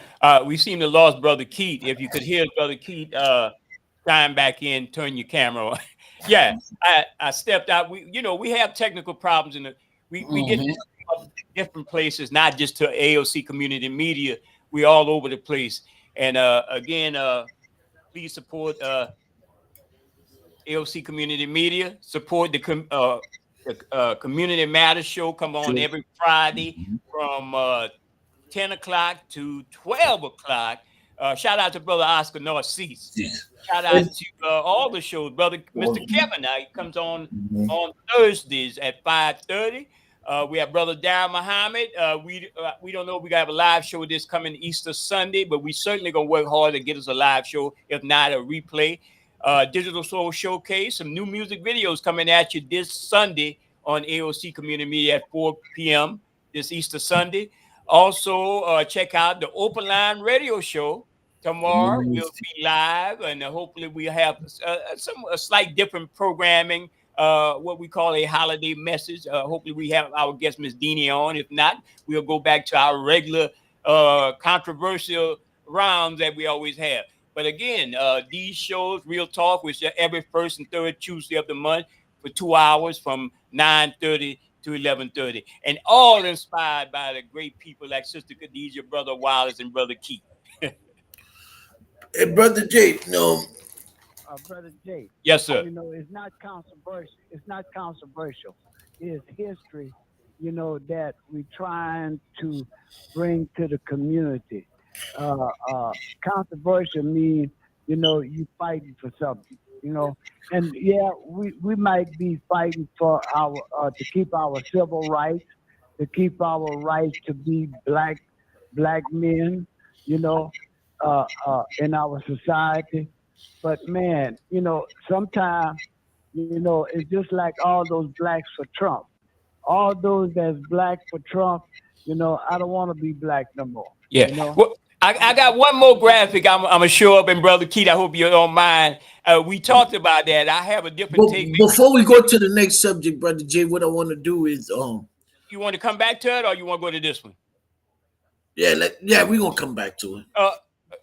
We seem to lost Brother Keith. If you could hear Brother Keith chime back in, turn your camera on. Yeah, I stepped out. We have technical problems we get different places, not just to AOC community media. We all over the place. And again, please support AOC community media. Support the Community Matters show. Come on every Friday from 10 o'clock to 12 o'clock. Shout out to Brother Oscar Narcisse. Shout out to all the shows. Brother Mr. Kevin now, he comes on Thursdays at 5:30. We have Brother Darren Muhammad. We don't know if we got a live show this coming Easter Sunday, but we certainly gonna work hard to get us a live show, if not a replay. Digital Soul Showcase, some new music videos coming at you this Sunday on AOC Community Media at 4 p.m. this Easter Sunday. Also, check out the Open Line Radio Show tomorrow. We'll be live, and hopefully we have a slight different programming. What we call a holiday message. Hopefully we have our guest Miss Deanie on. If not, we'll go back to our regular controversial rounds that we always have. But again, these shows, Real Talk, which are every first and third Tuesday of the month for 2 hours from 9:30 to 11:30, and all inspired by the great people like Sister Khadijah, Brother Wallace, and Brother Keith. Hey, Brother Jay, no. Brother Jay. Yes, sir. It's not controversial. It's not controversial. It's history, that we're trying to bring to the community. Controversial means, you fighting for something, and yeah, we might be fighting for our to keep our civil rights, to keep our rights to be black men, in our society. But man, sometimes, it's just like all those blacks for Trump. All those that's black for Trump, I don't want to be black no more. Yeah. Well, I got one more graphic I'm going to show up, and Brother Keith, I hope you don't mind. We talked about that. I have a different take. Before we go to the next subject, Brother Jay, what I want to do is you want to come back to it, or you want to go to this one? Yeah, we're going to come back to it.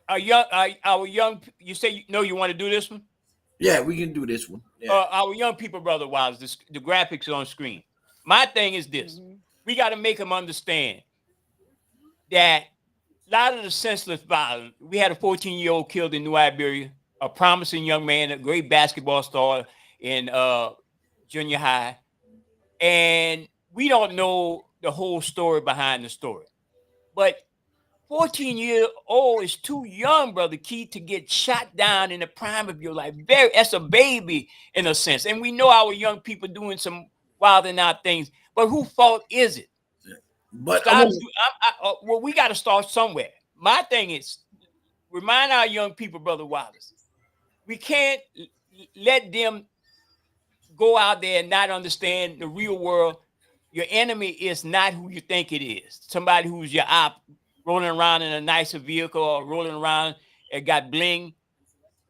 Our young, you say you want to do this one? Yeah, we can do this one. Yeah. Our young people, Brother Wiles, the graphics are on screen. My thing is this. We got to make them understand that a lot of the senseless violence, we had a 14-year-old killed in New Iberia, a promising young man, a great basketball star in junior high. And we don't know the whole story behind the story. But 14-year-old is too young, Brother Keith, to get shot down in the prime of your life. That's a baby in a sense. And we know our young people doing some wild and out things. But whose fault is it? But well, we got to start somewhere. My thing is, remind our young people, Brother Wallace, we can't let them go out there and not understand the real world. Your enemy is not who you think it is. Somebody who's your op, rolling around in a nicer vehicle or rolling around and got bling.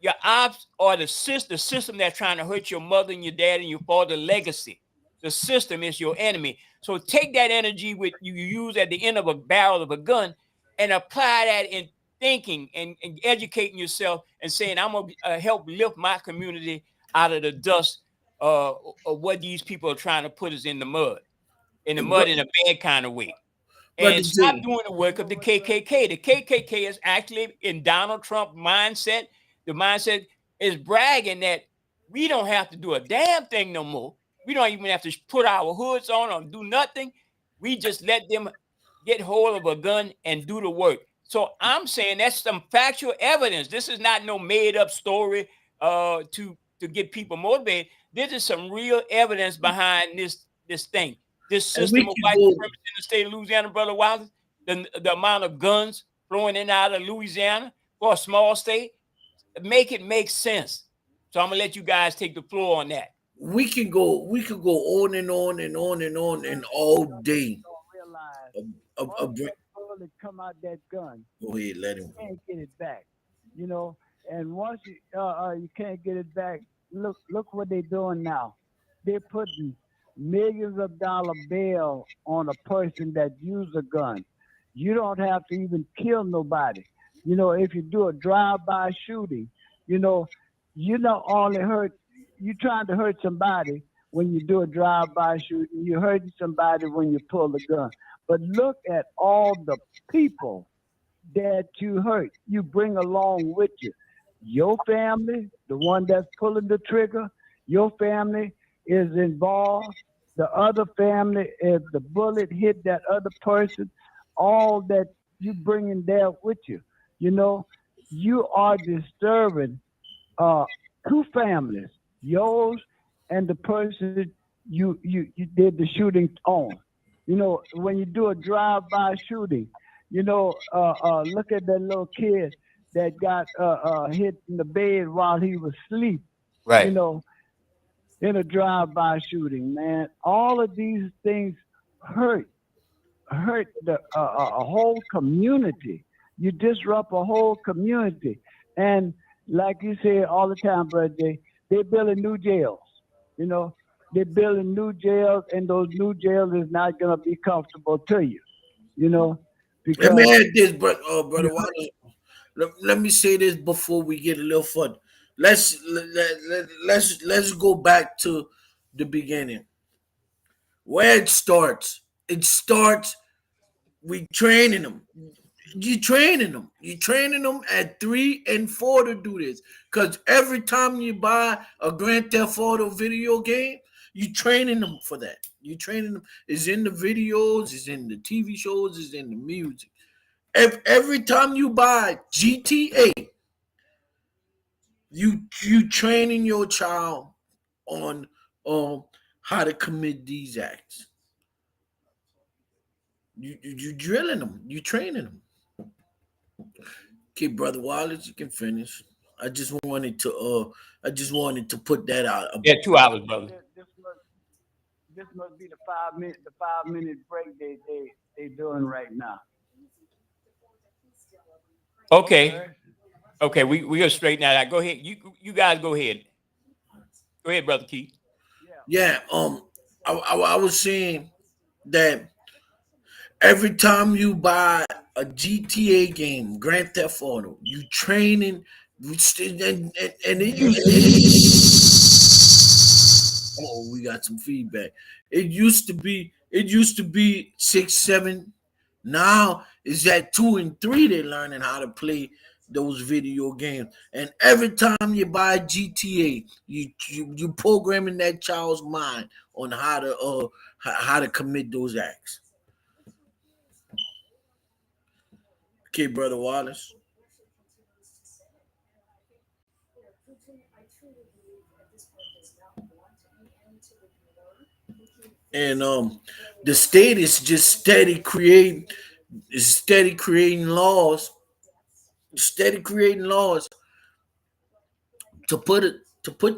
Your ops are the system that's trying to hurt your mother and your dad and your father legacy. The system is your enemy. So take that energy with you use at the end of a barrel of a gun and apply that in thinking and educating yourself and saying, I'm going to help lift my community out of the dust of what these people are trying to put us in the mud in a bad kind of way. And stop doing the work of the KKK. The KKK is actually in Donald Trump mindset. The mindset is bragging that we don't have to do a damn thing no more. We don't even have to put our hoods on or do nothing. We just let them get hold of a gun and do the work. So I'm saying that's some factual evidence. This is not no made up story to get people motivated. This is some real evidence behind this thing. This And we system of can white go. supremacy in the state of Louisiana, Brother Wallace, the amount of guns flowing in and out of Louisiana for a small state, make it make sense. So I'm gonna let you guys take the floor on that. We can go. We could go on and on and on and on and all day. Don't realize Of once that bullet come out that gun, Go ahead, let you him. can't get it back. You know, and once you can't get it back, look what they're doing now. They're putting millions of dollar bail on a person that used a gun. You don't have to even kill nobody. You know, if you do a drive-by shooting, you know, you not only hurt, you trying to hurt somebody when you do a drive-by shooting. You're hurting somebody when you pull the gun. But look at all the people that you hurt, you bring along with you. Your family, the one that's pulling the trigger, your family is involved. The other family, if the bullet hit that other person, all that you bringing there with you, you know, you are disturbing uh, two families, yours and the person you did the shooting on. You know, when you do a drive-by shooting, you know, look at that little kid that got hit in the bed while he was asleep. You Right. know, in a drive-by shooting, man. All of these things hurt a whole community. You disrupt a whole community, and like you say all the time, Brother Jay, they're building new jails. You know, they're building new jails, and those new jails is not gonna be comfortable to you. You know, Let me because add this, you brother Wallace. Let me say this before we get a little further. Let's go back to the beginning. Where it starts. It starts. We training them. You training them. You training them at 3 and 4 to do this. Cause every time you buy a Grand Theft Auto video game, you training them for that. You training them. It's in the videos. It's in the TV shows. It's in the music. Every time you buy GTA, you training your child on how to commit these acts. You drilling them. You training them. Okay, brother Wallace, you can finish. I just wanted to put that out. Yeah, 2 hours, brother. this must be the 5 minute break they doing right now. Okay. Okay, we gonna straighten that out. Go ahead. You guys go ahead. Go ahead, Brother Keith. Yeah, I was saying that every time you buy a GTA game, Grand Theft Auto, you training, and it oh, we got some feedback. It used to be 6, 7. Now is at 2 and 3. They're learning how to play those video games. And every time you buy GTA, you programming that child's mind on how to commit those acts. Okay, brother Wallace. And the state is just steady creating laws, steady creating laws to put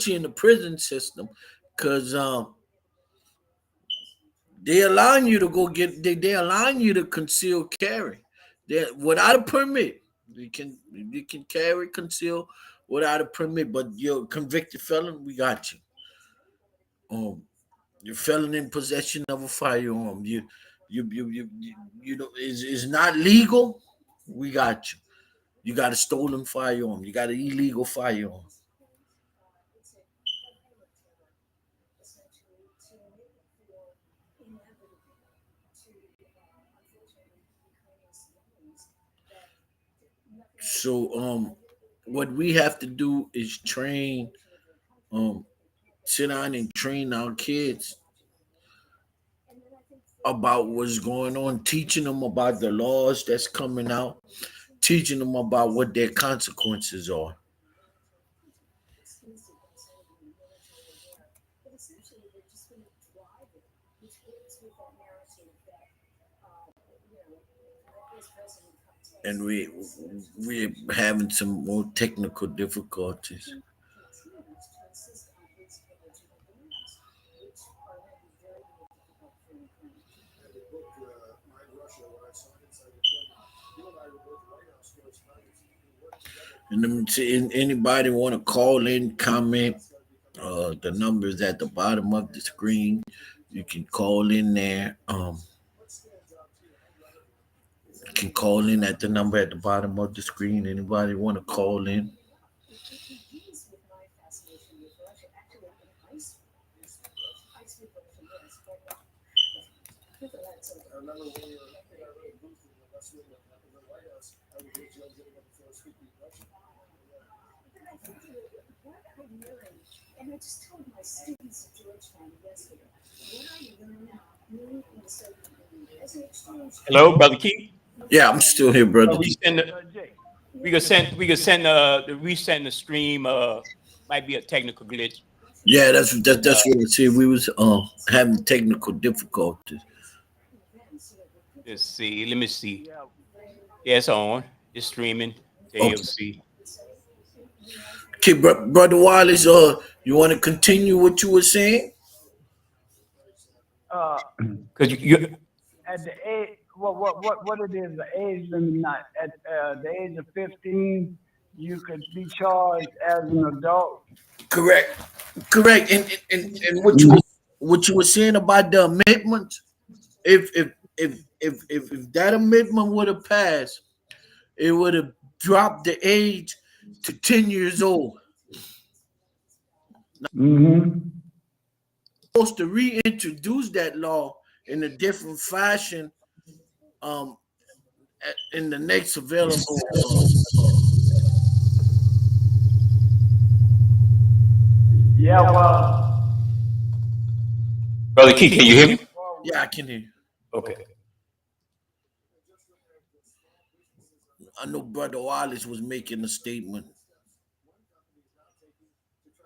you in the prison system, because they allowing you to go get they allowing you to conceal carry. They without a permit. You can carry conceal without a permit, but you're a convicted felon. We got you. You're felon in possession of a firearm. You know is not legal. We got you. You got a stolen firearm. You got an illegal firearm. So what we have to do is train um sit down and train our kids about what's going on, teaching them about the laws that's coming out, teaching them about what their consequences are. And we're having some more technical difficulties. And let me see, anybody want to call in, comment? The numbers at the bottom of the screen. You can call in there. You can call in at the number at the bottom of the screen. Anybody want to call in? Hello, Brother Keith. Yeah, I'm still here, brother. We could send the resend the stream. Might be a technical glitch. Yeah, that's what I see. We was having technical difficulties. Let's see. Let me see. Yeah, it's on. It's streaming to AOC. Okay, brother Wallace. You want to continue what you were saying? Because you At the age, what it is, the age limit, not at the age of 15, you could be charged as an adult. Correct. And what you were saying about the amendment, if that amendment would have passed, it would have dropped the age to 10 years old. Supposed to reintroduce that law in a different fashion in the next available Yeah, well, Brother Keith, can you hear me? yeah, I can hear you. Okay. I know brother Wallace was making a statement.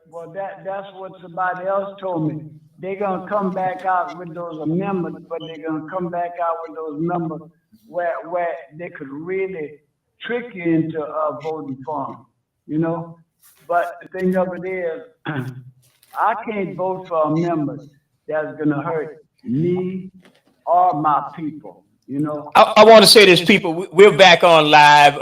well, that's what somebody else told me. They're gonna come back out with those amendments, but they're gonna come back out with those numbers where they could really trick you into voting for them, you know. But the thing of it is, I can't vote for a member that's gonna hurt me or my people, you know. I want to say this, people. We're back on live.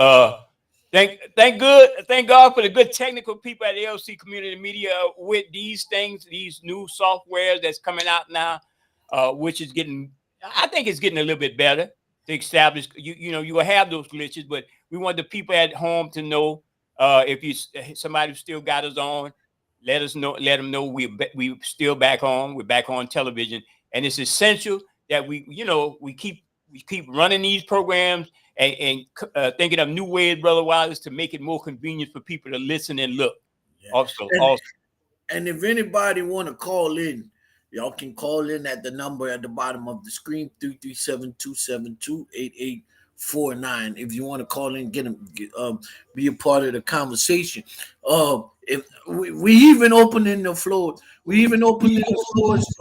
Thank God for the good technical people at ALC Community Media with these things, these new softwares that's coming out now, which is getting, I think it's getting a little bit better to establish. You know, you will have those glitches, but we want the people at home to know if somebody still got us on, let us know. Let them know we still back on. We're back on television, and it's essential that we keep running these programs and thinking of new ways, Brother Wallace, to make it more convenient for people to listen and look. Yeah. Also, and if anybody want to call in, y'all can call in at the number at the bottom of the screen, 337-272-8849. If you want to call in, be a part of the conversation. If we even opening the floor, to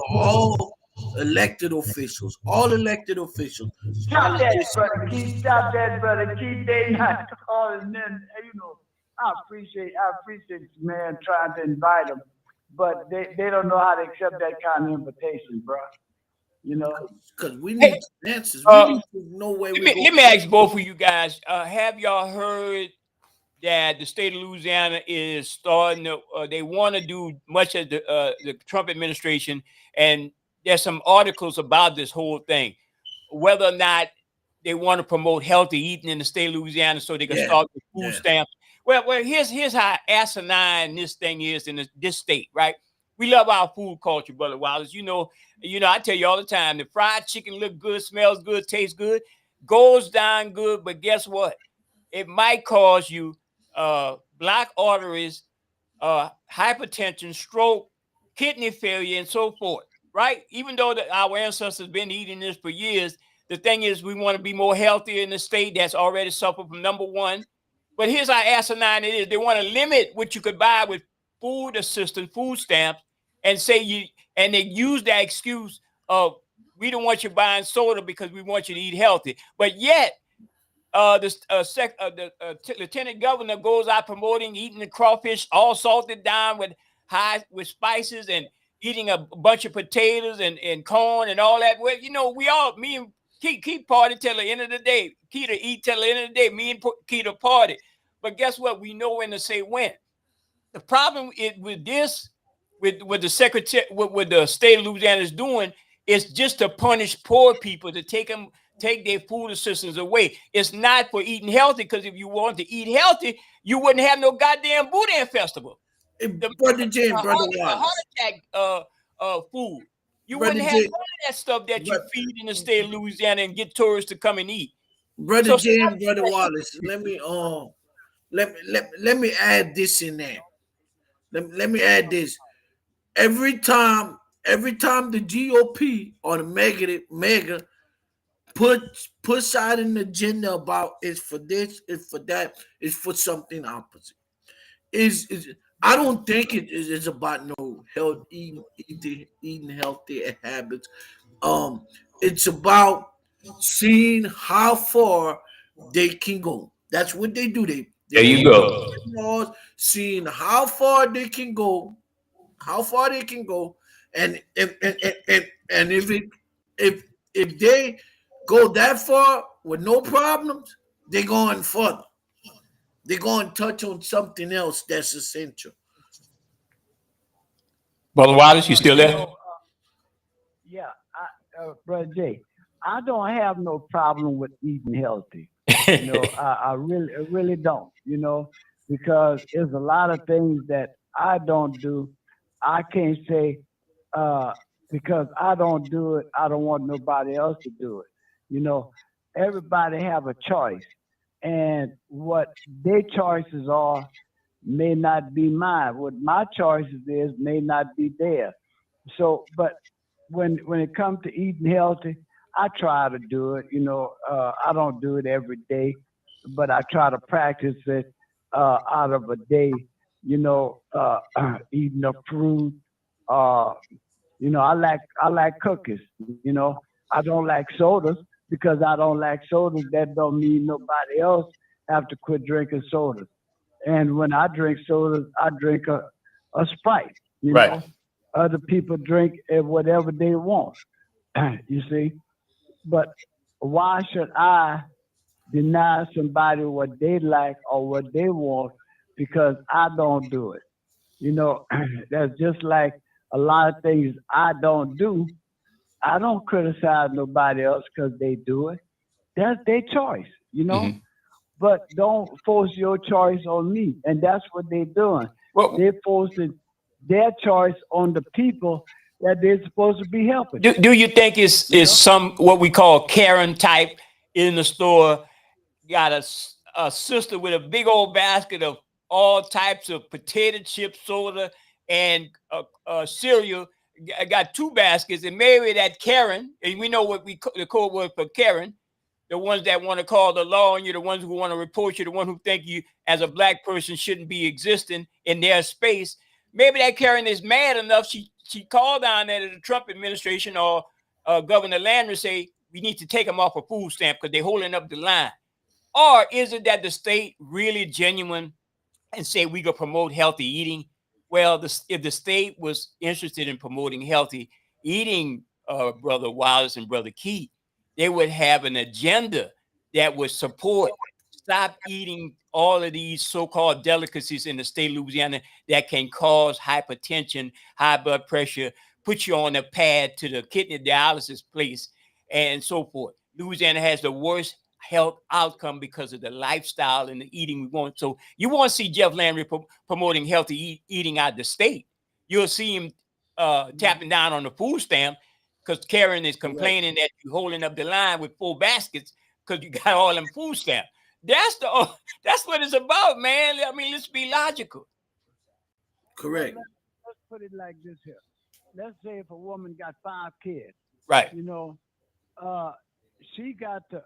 all elected officials. Stop that, brother Keith. Stop that, brother Keith. They not calling in. You know, I appreciate you, man, trying to invite them, but they don't know how to accept that kind of invitation, bro. You know, because we need answers. We need to know where we go. Let me ask both of you guys. Have y'all heard that the state of Louisiana is starting to? They want to do much of the Trump administration, and there's some articles about this whole thing, whether or not they want to promote healthy eating in the state of Louisiana so they can start the food stamps. Well, here's how asinine this thing is in this state, right? We love our food culture, Brother Wallace. You know, I tell you all the time, the fried chicken look good, smells good, tastes good, goes down good, but guess what? It might cause you blocked arteries, hypertension, stroke, kidney failure, and so forth. Right? Even though our ancestors been eating this for years, The thing is, we want to be more healthy in the state that's already suffered from number one. But here's how asinine it is. They want to limit what you could buy with food assistance, food stamps, and and they use that excuse of we don't want you buying soda because we want you to eat healthy. But yet, the lieutenant governor goes out promoting eating the crawfish all salted down with spices and eating a bunch of potatoes and corn and all that. Well, you know, me and Keith party till the end of the day. Keita eat till the end of the day. Me and Keita party. But guess what? We know when to say when. The problem with this, with the secretary, with the state of Louisiana is doing, is just to punish poor people, to take their food assistance away. It's not for eating healthy, because if you want to eat healthy, you wouldn't have no goddamn Boudin festival. Brother Jim, Brother Wallace. Heart attack food. You Brother wouldn't have none of that stuff that you feed in the state of Louisiana and get tourists to come and eat. Brother Jim, Brother Wallace, let me add this in there. Let me add this. Every time the GOP or the mega push out an agenda about it's for this, it's for that, it's for something opposite. I don't think it is about no health, eating healthy habits. It's about seeing how far they can go. That's what they do. There you go. Seeing how far they can go, and if they go that far with no problems, they're going further. They're going to touch on something else that's essential. Brother Wallace, you still there? Yeah, Brother Jay, I don't have no problem with eating healthy. You know, I really don't. You know, because there's a lot of things that I don't do. I can't say because I don't do it, I don't want nobody else to do it. You know, everybody have a choice, and what their choices are may not be mine. What my choices is may not be theirs. So, but when it comes to eating healthy, I try to do it. You know, I don't do it every day, but I try to practice it out of a day. You know, eating a fruit. You know, I like cookies. You know, I don't like sodas because I don't like sodas. That don't mean nobody else have to quit drinking sodas. And when I drink sodas, I drink a Sprite. You know, other people drink whatever they want. You see, but why should I deny somebody what they like or what they want because I don't do it? You know, that's just like a lot of things I don't do. I don't criticize nobody else because they do it. That's their choice, you know. Mhm. But don't force your choice on me. And that's what they're doing. Well, They're forcing their choice on the people that they're supposed to be helping. do you think is some what we call Karen type in the store got a sister with a big old basket of all types of potato chips, soda, and cereal? Got two baskets, and maybe that Karen, and we know what the code word for Karen, the ones that want to call the law on you, the ones who want to report you, the one who think you as a black person shouldn't be existing in their space. Maybe that Karen is mad enough. She called down there to the Trump administration or Governor Landry, say we need to take them off a food stamp because they're holding up the line. Or is it that the state really genuine and say we could promote healthy eating? Well, if the state was interested in promoting healthy eating, Brother Wallace and Brother Keith, they would have an agenda that would support stop eating all of these so-called delicacies in the state of Louisiana that can cause hypertension, high blood pressure, put you on a pad to the kidney dialysis place, and so forth. Louisiana has the worst health outcome because of the lifestyle and the eating we want. So you won't see Jeff Landry promoting healthy eating out of the state. You'll see him tapping down on the food stamp because Karen is complaining that you're holding up the line with 4 baskets because you got all them food stamps. That's what it's about, man. I mean, let's be logical. Correct. Let's put it like this here. Let's say if a woman got 5 kids, Right. you know, she got to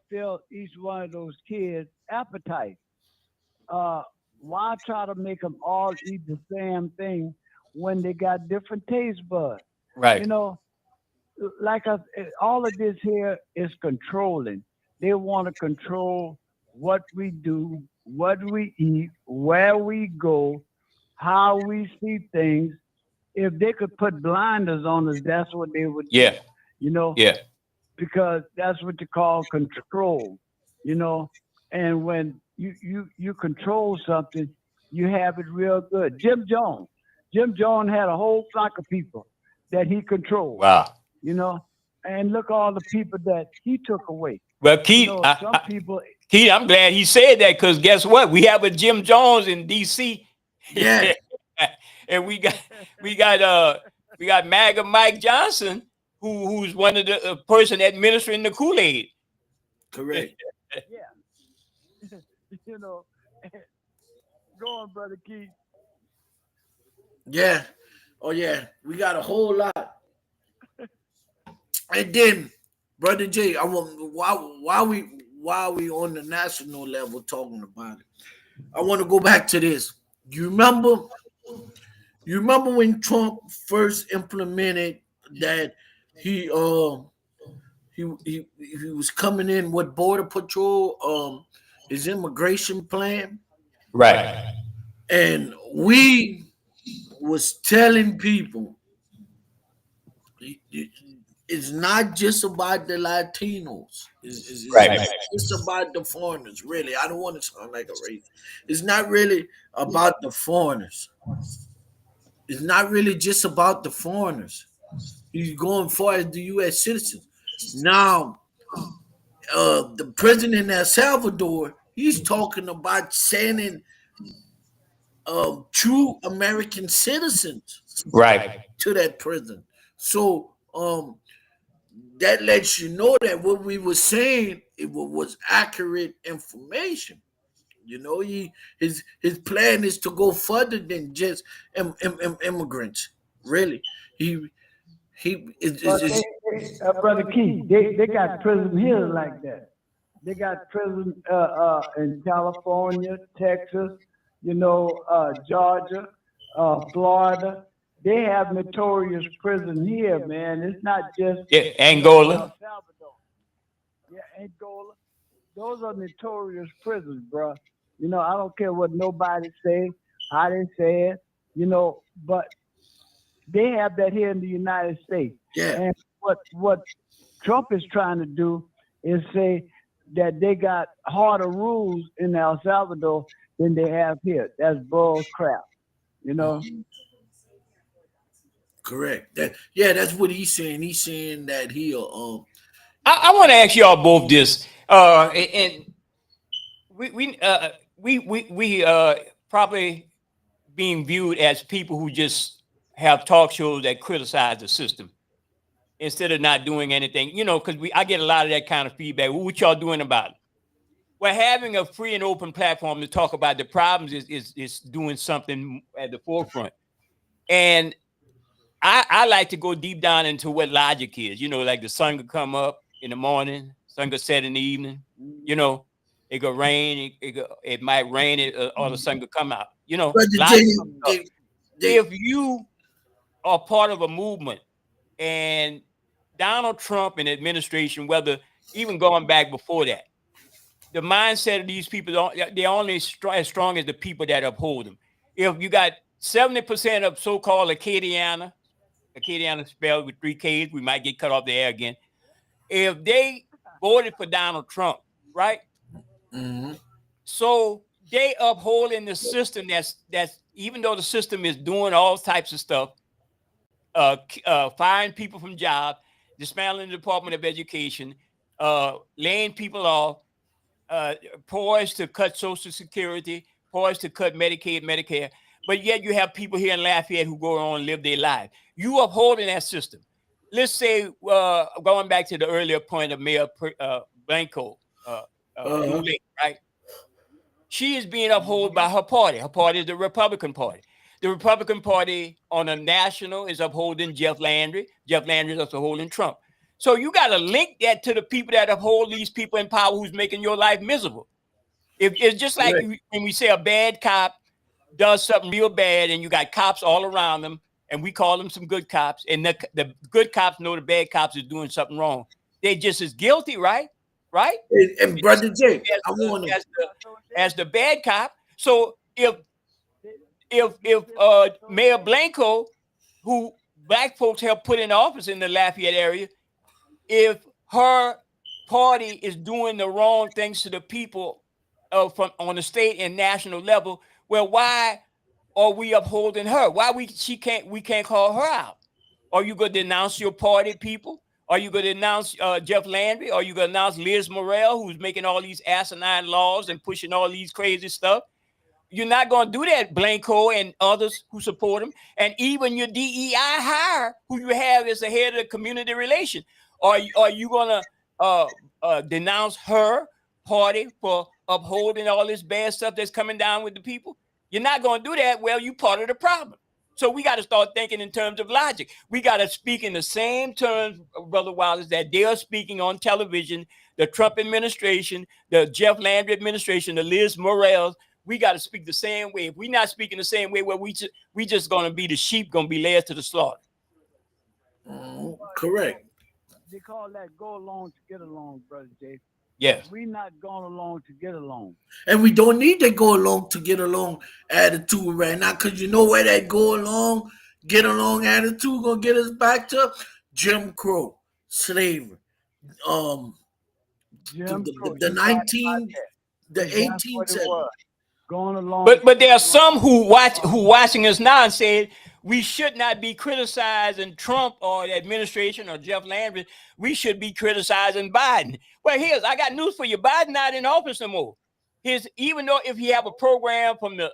fill each one of those kids' appetite. Why try to make them all eat the same thing when they got different taste buds? Right. You know, like all of this here is controlling. They want to control what we do, what we eat, where we go, how we see things. If they could put blinders on us, that's what they would do. Yeah. You know, Yeah. because that's what you call control. You know, and when you control something, you have it real good. Jim Jones had a whole flock of people that he controlled. Wow. You know, and look all the people that he took away. Well, You Keith, know, some people. Keith, I'm glad he said that because guess what? We have a Jim Jones in D.C. Yeah, and we got MAGA Mike Johnson, who's one of the person administering the Kool-Aid. correct. Yeah, you know, go on, brother Keith. Yeah. Oh yeah, we got a whole lot. And then, brother Jay, I want while we on the national level talking about it, I want to go back to this. You remember? You remember when Trump first implemented that he he was coming in with border patrol his immigration plan, Right. and we was telling people it's not just about the Latinos. It's Right. not just about the foreigners, really. I don't want to sound like a racist. It's not really about the foreigners. It's not really just about the foreigners. He's going far as the U.S. citizens. Now, the president in El Salvador, he's talking about sending true American citizens Right. to that prison. So that lets you know that what we were saying was accurate information. You know, his plan is to go further than just immigrants. Really, he But brother Keith, they got prison here like that. They got prison in California, Texas, you know, Georgia, Florida. They have notorious prison here, man. It's not just Yeah. you know in Angola. El Salvador. Yeah, Angola. Those are notorious prisons, bro. You know, I don't care what nobody say, how they say it, you know, but they have that here in the United States. yeah, And what Trump is trying to do is say that they got harder rules in El Salvador than they have here. That's bull crap, you know. correct. That's what he's saying. He's saying that he'll I want to ask y'all both this. And we probably being viewed as people who just have talk shows that criticize the system instead of not doing anything. You know, because I get a lot of that kind of feedback. What y'all doing about it? Well, having a free and open platform to talk about the problems is doing something at the forefront. And I like to go deep down into what logic is. You know, like the sun could come up in the morning, sun could set in the evening. You know, it could rain. It might rain, or the sun could come out. You know, brother Jay, logic of stuff. If you are part of a movement and Donald Trump and administration, whether even going back before that, the mindset of these people, they're only as strong as the people that uphold them. If you got 70% of so-called Acadiana spelled with 3 Ks, we might get cut off the air again. If they voted for Donald Trump, right? mm-hmm. So they upholding the system that's even though the system is doing all types of stuff, firing people from jobs, dismantling the Department of Education, laying people off, poised to cut Social Security, poised to cut Medicaid, Medicare, but yet you have people here in Lafayette who go on and live their life. You upholding that system. Let's say, going back to the earlier point of Mayor Blanco, right? She is being upheld by her party. Her party is the Republican Party. The Republican Party on a national is upholding Jeff Landry. Jeff Landry is upholding Trump. So you got to link that to the people that uphold these people in power who's making your life miserable. If it's just like when we say a bad cop does something real bad and you got cops all around them and we call them some good cops, and the good cops know the bad cops is doing something wrong. They just as guilty, right? Right? And Brother Jay, I want to as the bad cop. So if Mayor Blanco, who black folks helped put in office in the Lafayette area, if her party is doing the wrong things to the people from on the state and national level, well, why are we upholding her? Why we can't call her out? Are you going to denounce your party people? Are you going to denounce Jeff Landry? Are you going to denounce Liz Morrell, who's making all these asinine laws and pushing all these crazy stuff? You're not going to do that, Blanco and others who support him. And even your DEI hire, who you have as the head of the community relation. Are you going to denounce her party for upholding all this bad stuff that's coming down with the people? You're not going to do that. Well, you're part of the problem. So we got to start thinking in terms of logic. We got to speak in the same terms, Brother Wallace, that they're speaking on television, the Trump administration, the Jeff Landry administration, the Liz Morrell. We got to speak the same way. If we're not speaking the same way, well, we just going to be the sheep, going to be led to the slaughter. Correct. They call that go along to get along, Brother Jay. Yes. We're not going along to get along. And we don't need to go along to get along attitude right now, because you know where that go along, get along attitude gonna get us back to Jim Crow, slavery, the 1870s. Going along. But there are some who watching us now and said we should not be criticizing Trump or the administration or Jeff Landry. We should be criticizing Biden. Well, I got news for you. Biden not in office no more. Even though if he have a program from the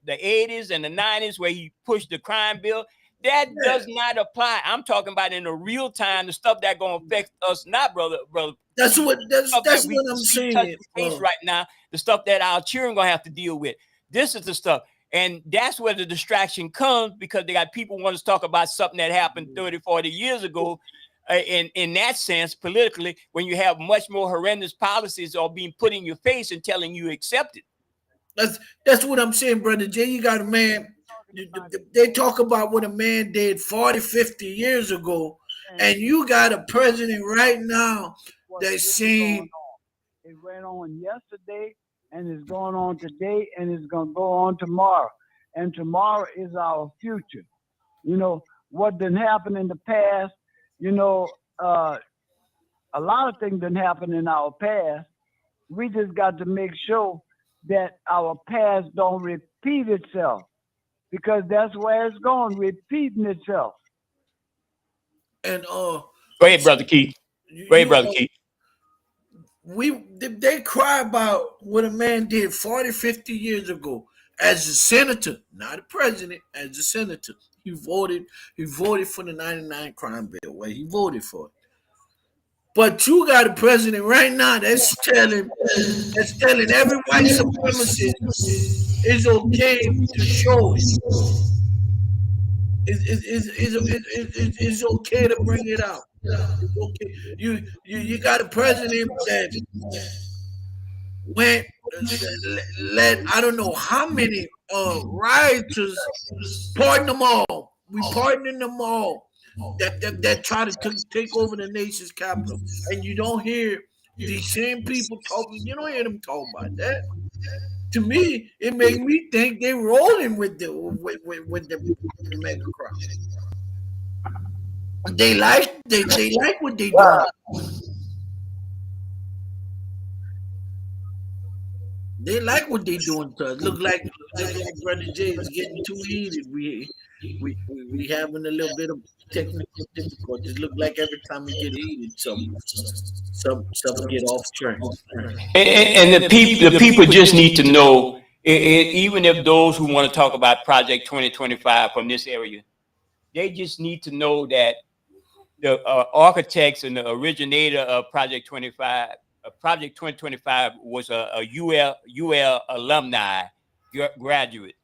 80s and the 90s where he pushed the crime bill, that does not apply. I'm talking about in the real time, the stuff that gonna affect us, not brother. That's what I'm saying. Right now, the stuff that our children gonna have to deal with. This is the stuff. And that's where the distraction comes, because they got people want to talk about something that happened 30, 40 years ago. In that sense, politically, when you have much more horrendous policies all being put in your face and telling you accept it. That's what I'm saying, Brother Jay. You got a man, they talk about what a man did 40, 50 years ago, and you got a president right now that's saying it went on yesterday, and it's going on today, and it's going to go on tomorrow. And tomorrow is our future. You know, what didn't happen in the past, you know, a lot of things didn't happen in our past. We just got to make sure that our past don't repeat itself, because that's where it's going, repeating itself. And go ahead, Brother Keith. Go ahead, Brother Keith. They cry about what a man did 40, 50 years ago as a senator, not a president, as a senator. He voted for the 99 crime bill, where he voted for it. But you got a president right now that's telling every white supremacist it's okay to show it. It's okay to bring it out. It's okay. You got a president that went let I don't know how many rioters, pardon them all. We pardoning them all that try to take over the nation's capital, and you don't hear these same people talking. You don't hear them talk about that. To me, it made me think they're rolling with the mega crowd. They like what they do. They like what they doing to us. Look like Brother Jay is getting too heated. We having a little bit of technical difficulties. Look like every time we get heated, some get off track. And the people just need to know, even if those who want to talk about Project 2025 from this area, they just need to know that the architects and the originator of Project 2025 was a UL alumni graduate.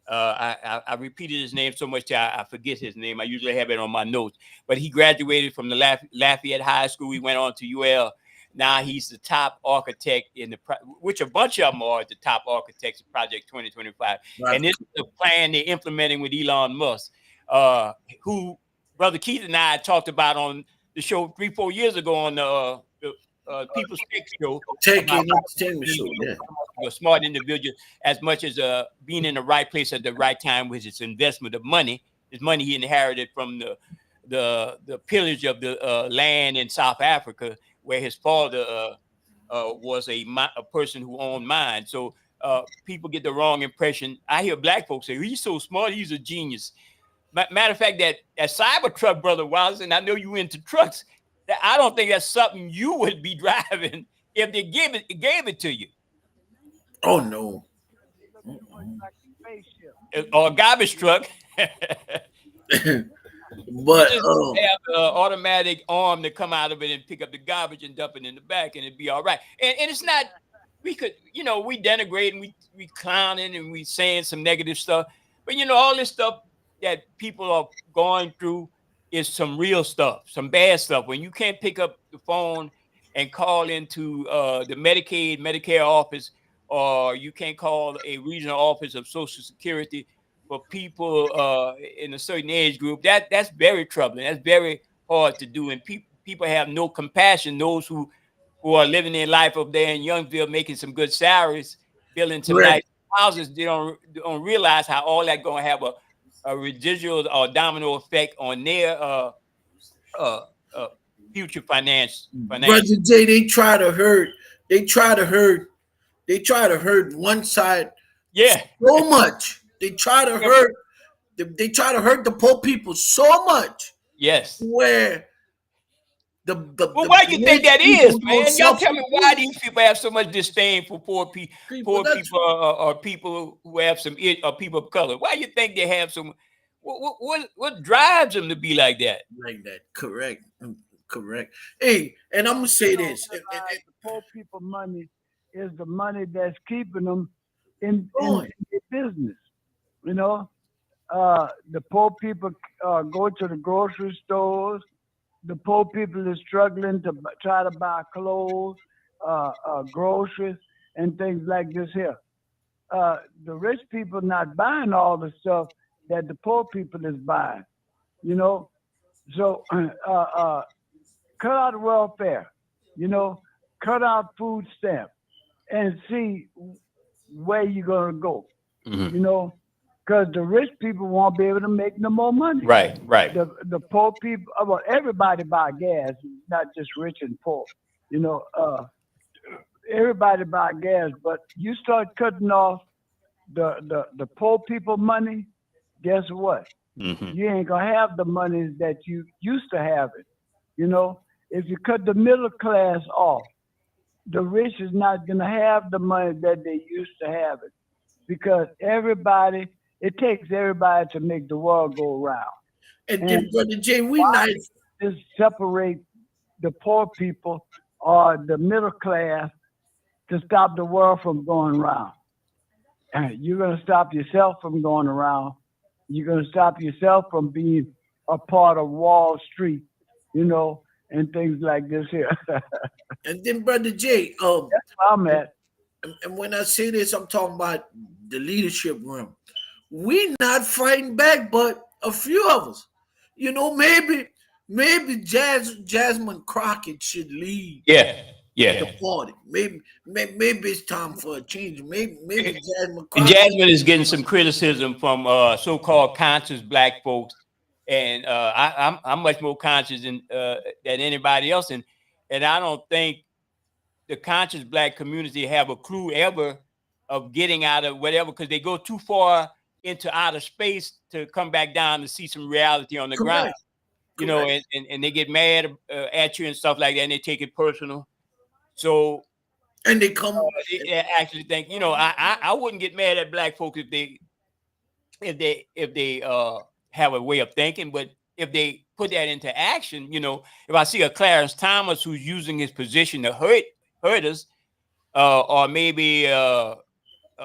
I repeated his name so much that I forget his name. I usually have it on my notes. But he graduated from the Lafayette High School. He went on to UL. Now he's the top architect in which a bunch of them are the top architects of Project 2025. Right. And this is the plan they're implementing with Elon Musk, who Brother Keith and I talked about on the show 3-4 years ago on the People's Tech Show. Taking entertainment show, yeah. A smart individual, as much as being in the right place at the right time with his investment of money. His money he inherited from the pillage of the land in South Africa, where his father was a person who owned mines. So people get the wrong impression. I hear black folks say, he's so smart, he's a genius. Matter of fact, that Cybertruck, Brother Wallace, and I know you into trucks, I don't think that's something you would be driving if they gave it to you. Oh no. Or a garbage truck. But have an automatic arm to come out of it and pick up the garbage and dump it in the back, and it'd be all right. And it's not, we could, we denigrate and we clowning and we saying some negative stuff, but all this stuff that people are going through is some real stuff, some bad stuff. When you can't pick up the phone and call into the Medicaid, Medicare office, or you can't call a regional office of Social Security for people in a certain age group, that's very troubling. That's very hard to do. And people have no compassion. Those who are living their life up there in Youngsville, making some good salaries, building some nice houses, they don't realize how all that going to have a residual or domino effect on their future finance. Brother Jay, they try to hurt one side so much. They try to hurt the poor people so much. Yes. Where why do you think that is, man? Y'all tell me why these people have so much disdain for poor people or people who have some or people of color. Why do you think they have some? What drives them to be like that? Like that, correct. Hey, and I'm gonna say this: the poor people money is the money that's keeping them in their business. The poor people go to the grocery stores. The poor people are struggling to try to buy clothes, groceries, and things like this here. The rich people not buying all the stuff that the poor people is buying, So cut out welfare, cut out food stamp, and see where you're gonna go, because the rich people won't be able to make no more money. Right. The poor people, well, everybody buy gas, not just rich and poor. Everybody buy gas, but you start cutting off the poor people money, guess what? You ain't gonna have the money that you used to have it. If you cut the middle class off, the rich is not gonna have the money that they used to have it, because it takes everybody to make the world go around. And then, Brother Jay, just separate the poor people or the middle class to stop the world from going around. And you're going to stop yourself from going around. You're going to stop yourself from being a part of Wall Street, and things like this here. And then, Brother Jay, that's where I'm at. And when I say this, I'm talking about the leadership room. We not fighting back, but a few of us. Maybe Jasmine Crockett should lead. The party. Maybe it's time for a change. Maybe Jasmine Crockett. And Jasmine is getting some criticism from so-called conscious black folks, and I'm much more conscious than anybody else, and I don't think the conscious black community have a clue ever of getting out of whatever, because they go too far into outer space to come back down to see some reality on the ground. And they get mad at you and stuff like that, and they take it personal. So, and they come. They actually think, I wouldn't get mad at black folks if they have a way of thinking, but if they put that into action, if I see a Clarence Thomas who's using his position to hurt us, or maybe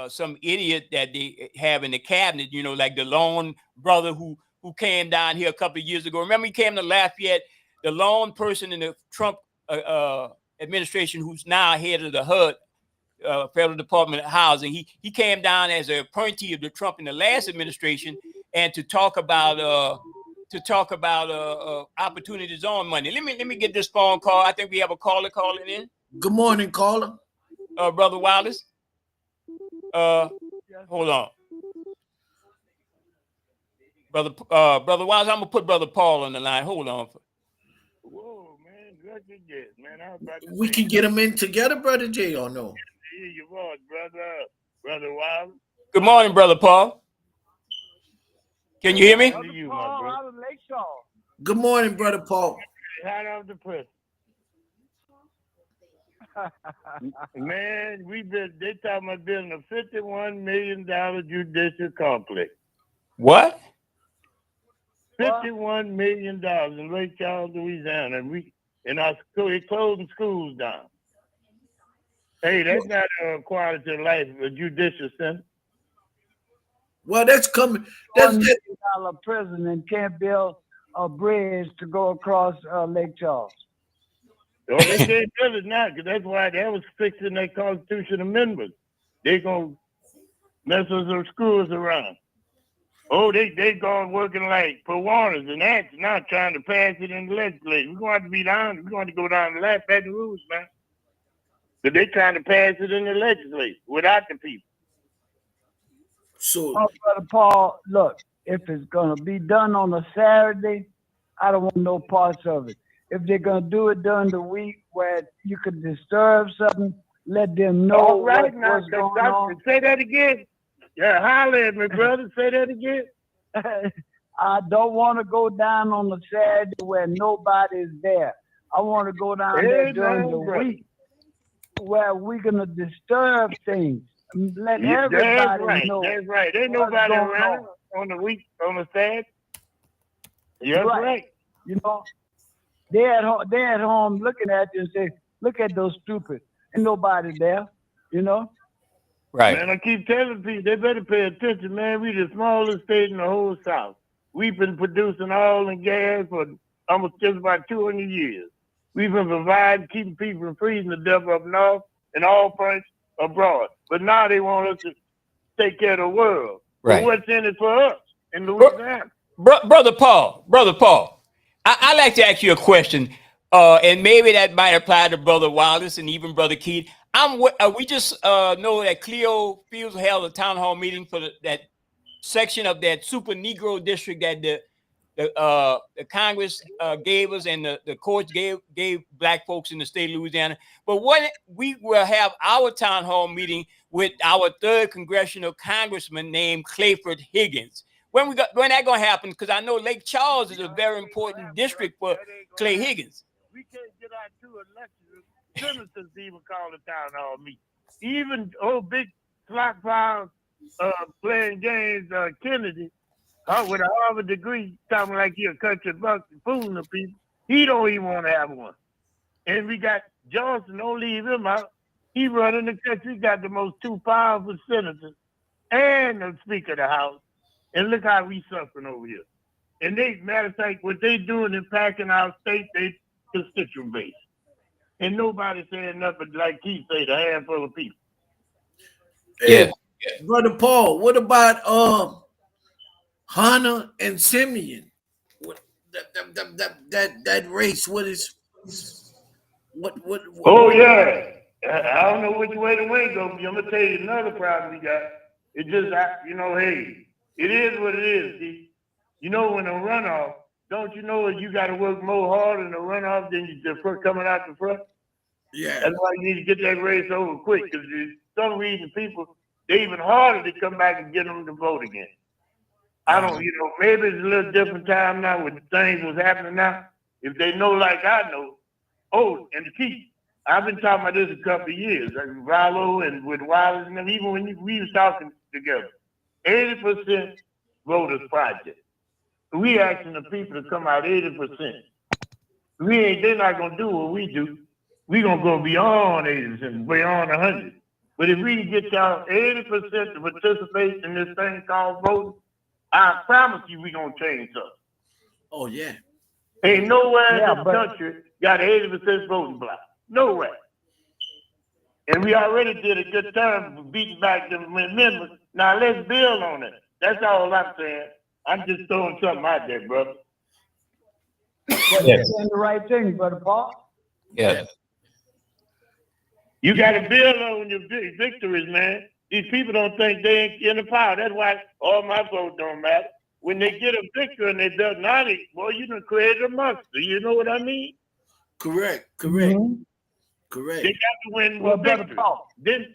some idiot that they have in the cabinet, you know, like the lone brother who came down here a couple of years ago. Remember, he came to Lafayette, the lone person in the Trump administration who's now head of the HUD, Federal Department of Housing. He came down as an appointee of the Trump in the last administration, and to talk about opportunities on money. Let me get this phone call. I think we have a caller calling in. Good morning, caller. Brother Wallace. Hold on. Brother Wallace, I'm gonna put Brother Paul on the line. Hold on. Whoa, man, good to get, man. I was about to We can get them in together, Brother J, or no? hear your voice, brother Wild. Good morning, Brother Paul. Can you hear me? To you, my Paul brother. out of Lakeshore. Good morning, Brother Paul. Hot off the press. Man, they talking about building a $51 million judicial complex. What? $51 million in Lake Charles, Louisiana. And they're closing schools down. Hey, that's not a quality of life, a judicial center. Well, that's coming. $1 million prison and can't build a bridge to go across Lake Charles. Well, they can't build it now, because that's why they was fixing their Constitution amendment. They gonna mess with some schools around. Oh, they going working like Perwaners and that's not trying to pass it in the legislature. We're going to be down. We're going to go down the Baton Rouge, man. But they trying to pass it in the legislature without the people. So, Brother Paul, look, if it's gonna be done on a Saturday, I don't want no parts of it. If they're gonna do it during the week where you could disturb something, let them know All right, what's going on. Say that again. Yeah, holler at me, brother. Say that again. I don't want to go down on a Saturday where nobody's there. I want to go down there during the week where we're gonna disturb things. Let everybody know. That's right. Ain't nobody around on the week, on the Saturday. That's right. You know, they're at home looking at you and say, "Look at those stupid." Ain't nobody there. You know. Right. Man, I keep telling people they better pay attention, man. We the smallest state in the whole South. We've been producing oil and gas for almost just about 200 years. We've been providing, keeping people from freezing to death up north and all points abroad. But now they want us to take care of the world. Right. But what's in it for us in Louisiana? Brother Paul, I like to ask you a question, and maybe that might apply to Brother Wallace and even Brother Keith. We just know that Cleo Fields held a town hall meeting for that section of that super Negro district that the Congress gave us and the courts gave black folks in the state of Louisiana. But what we will have our town hall meeting with our 3rd congressional congressman named Clayford Higgins. When that gonna happen? Because I know Lake Charles is a very important district for Clay Higgins. We can't get our 2 elected senators to even call the town hall meeting. Even big clock pile playing games, Kennedy, with a Harvard degree, talking like he a country buck and fooling the people. He don't even want to have one. And we got Johnson, don't leave him out. He running the country. He got the most 2 powerful senators and the Speaker of the House. And look how we suffering over here. And matter of fact, what they doing is packing our state, they constituent base. And nobody saying nothing like he said, a handful of people. yeah. Brother Paul, what about Hannah and Simeon? What that race? What? Oh yeah, I don't know which way the wind goes. I'm gonna tell you another problem we got. It just, hey, it is what it is. See? You know, when a runoff, don't you know you got to work more hard in a runoff than you just coming out the front? Yeah. That's why you need to get that race over quick, because some reason people, they even harder to come back and get them to vote again. I don't, maybe it's a little different time now with things was happening now. If they know like I know, and the key, I've been talking about this a couple of years, like Rallo and with Wallace, and even when we was talking together, 80% voters project. We asking the people to come out 80%. They're not gonna do what we do. We gonna go beyond 80%, beyond 100. But if we can get y'all 80% to participate in this thing called voting, I promise you we're going to change something. Oh, yeah. Ain't nowhere in this country got 80% voting block. Nowhere. And we already did a good time beating back the amendments. Now let's build on it. That's all I'm saying. I'm just throwing something out there, brother. But you're saying the right thing, Brother Paul. Yeah. You got to build on your victories, man. These people don't think they ain't in the power. That's why all my votes don't matter. When they get a victory and they does not, boy, you done created a monster. You know what I mean? Correct. Mm-hmm. Correct. They got to win Well, with Brother victory. Paul. Then,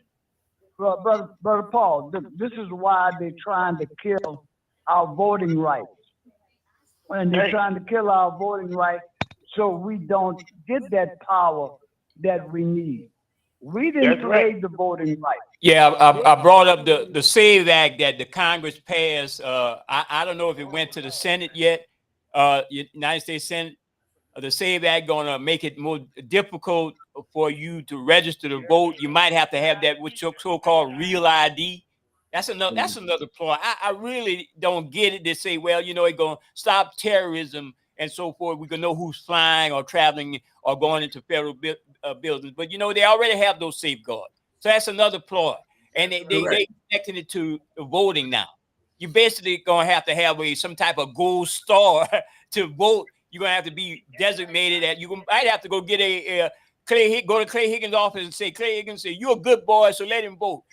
Brother Paul, this is why they're trying to kill our voting rights. And they're trying to kill our voting rights so we don't get that power that we need. We didn't trade the voting rights. Yeah, I brought up the SAVE Act that the Congress passed. I don't know if it went to the Senate yet. United States Senate. The SAVE Act going to make it more difficult for you to register to vote. You might have to have that with your so-called real ID. That's another ploy. I really don't get it. They say, well, you know, it's going to stop terrorism and so forth. We can know who's flying or traveling or going into federal buildings. But, you know, they already have those safeguards. So that's another ploy. And they connecting it to voting now. You're basically going to have some type of gold star to vote. You're going to have to be designated that you might have to go get go to Clay Higgins' office and say, Clay Higgins, say, you're a good boy, so let him vote.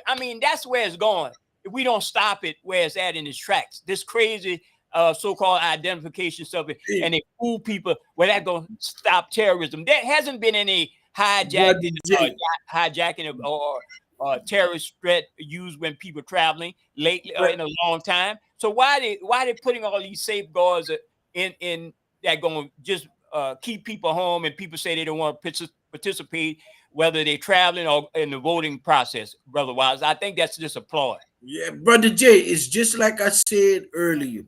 I mean, that's where it's going. If we don't stop it where it's at in its tracks, this crazy so-called identification stuff, and they fool people, well, that's going to stop terrorism. There hasn't been any hijacking or terrorist threat used when people traveling lately in a long time. So why they putting all these safeguards in that going to just keep people home, and people say they don't want to participate, whether they're traveling or in the voting process, Brother Wise? I think that's just a ploy. Yeah, Brother Jay, it's just like I said earlier.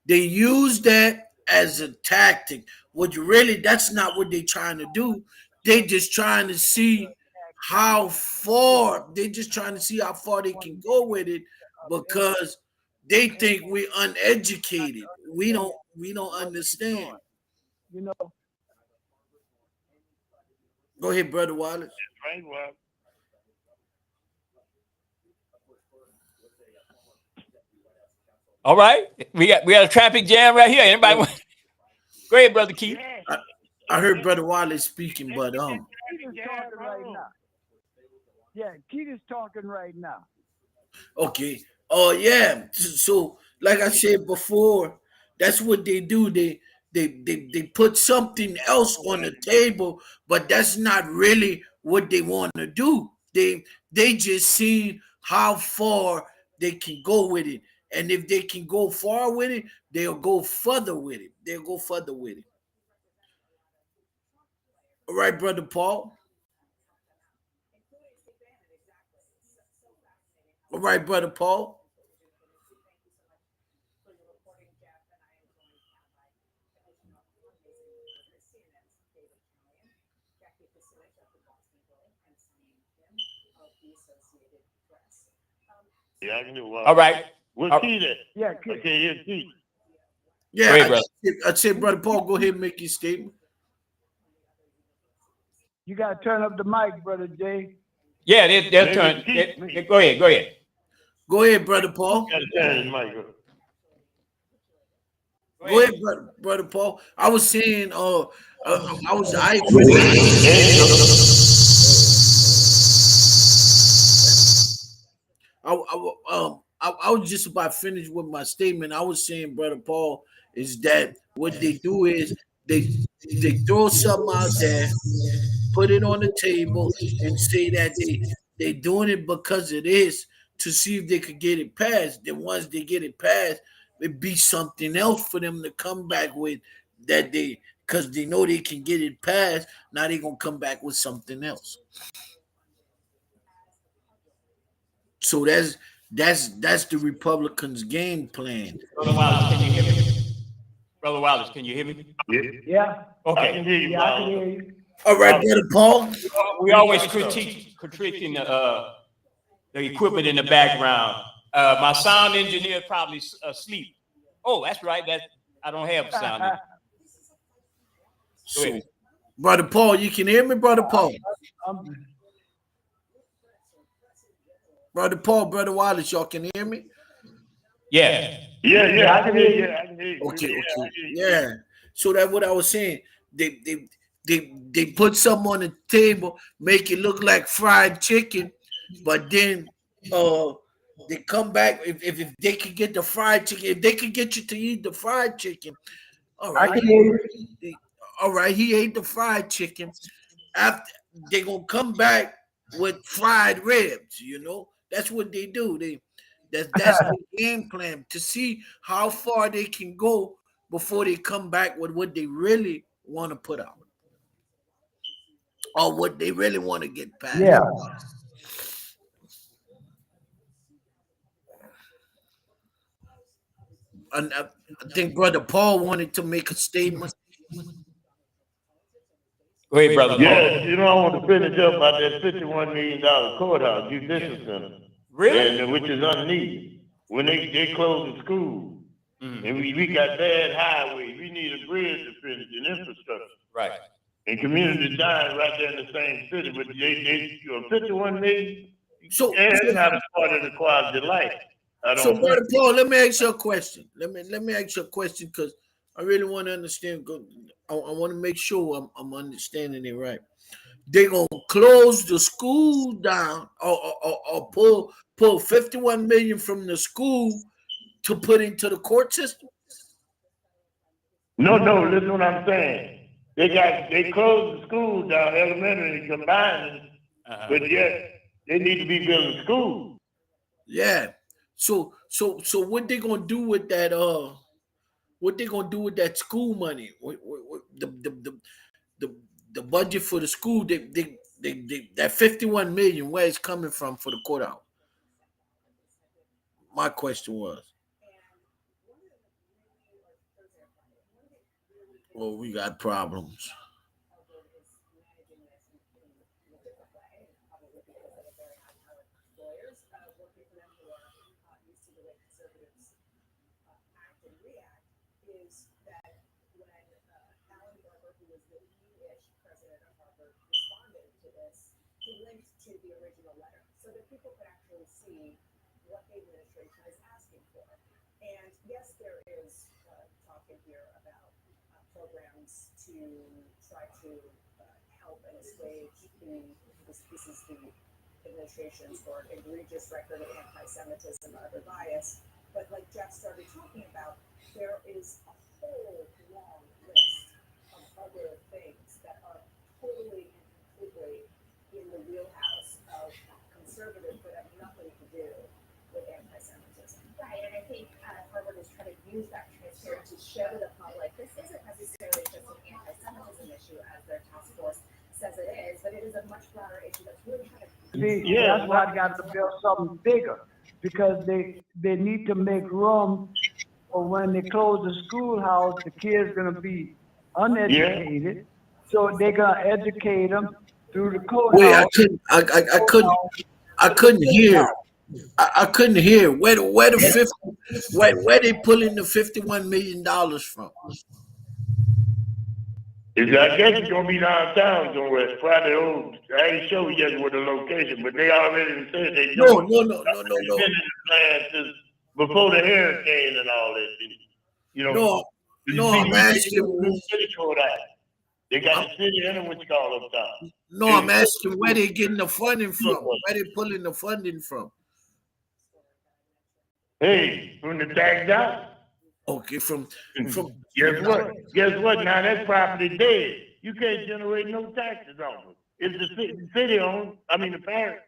They use that as a tactic. That's not what they're trying to do. They're just trying to see how far they can go with it, because they think we're uneducated. We don't understand. You know. Go ahead, Brother Wallace. All right, we got a traffic jam right here. Anybody want? Go ahead, Brother Keith. I heard Brother Wallace speaking, but Keith is talking right now. Yeah, Keith is talking right now. Okay. Oh yeah. So like I said before, that's what they do. They put something else on the table, but that's not really what they want to do. They just see how far they can go with it. And if they can go far with it, they'll go further with it. All right, Brother Paul. All right, Brother Paul. Yeah, I can do All right. What's Keith at? Yeah, okay, here's Keith. Yeah, ahead, I said, Brother Paul, go ahead and make your statement. You got to turn up the mic, Brother Jay. Yeah, they'll turn. Go ahead. Go ahead, Brother Paul. Got to turn his mic up. Go ahead, brother Paul. I was saying, I was just about finished with my statement. I was saying, Brother Paul, is that what they do is they throw something out there, put it on the table, and say that they doing it because it is, to see if they could get it passed. Then once they get it passed, it'd be something else for them to come back with, that because they know they can get it passed. Now they're gonna come back with something else. So that's the Republicans' game plan. Brother Wallace, can you hear me? Brother Wallace, can you hear me? Yeah. Okay. I can hear you. Yeah, I can hear you. All right, Brother Paul. We always critique constricting the equipment in the background. My sound engineer probably asleep. Oh, that's right. I don't have sound. So, Brother Paul, you can hear me, Brother Paul? Brother Paul, Brother Wallace, y'all can hear me? Yeah. Yeah, I can hear you. I can hear you. Okay. Yeah. So that's what I was saying. They put something on the table, make it look like fried chicken, but then they come back if they can get the fried chicken, if they can get you to eat the fried chicken, all right. All right, he ate the fried chicken. After they gonna come back with fried ribs, That's what they do. That's the game plan to see how far they can go before they come back with what they really want to put out. Or what they really want to get past. Yeah. And I think Brother Paul wanted to make a statement. Go ahead, brother. Yes, I want to finish up about that $51 million courthouse, judicial center. Really? And which is unneeded. When they closed the school, and we got bad highways, we need a bridge to finish and infrastructure. Right. And community dying right there in the same city, but they 51 million. So that's not a part of the quality of life. So, Brother Paul, let me ask you a question. Let me ask you a question because I really want to understand. I want to make sure I'm understanding it right. They're gonna close the school down or pull 51 million from the school to put into the court system. No, listen what I'm saying. They closed the school down, elementary, and combined it, but yet they need to be building schools. Yeah. So what they gonna do with that? What they gonna do with that school money? The budget for the school? They that 51 million. Where it's coming from for the courthouse? My question was. Well, we got problems. Administrations for egregious record of anti-Semitism or other bias. But like Jeff started talking about, there is a whole long list of other things that are totally and completely in the wheelhouse of conservatives that have nothing to do with anti-Semitism. Right, and I think Harvard is trying to use that transparency to show the public this isn't necessarily just an anti-Semitism issue as their task force says it is, but it is a much broader issue that's really kind of. See, that's why I got to build something bigger because they need to make room for when they close the schoolhouse, the kids gonna be uneducated, so they're gonna educate them through the courthouse. Wait, I couldn't hear. I couldn't hear where they pulling the $51 million from. I guess it's gonna be downtown somewhere. Friday old. I ain't sure yet what the location, but they already said they No. Before the hurricane and all that. No, I'm asking. City code out. They got the city and what you call uptown. No, I'm asking where they getting the funding from. Where they pulling the funding from? Hey, from the tax dollars. Okay, from. Guess what? Now that property dead. You can't generate no taxes on it. If the city owns, the parent,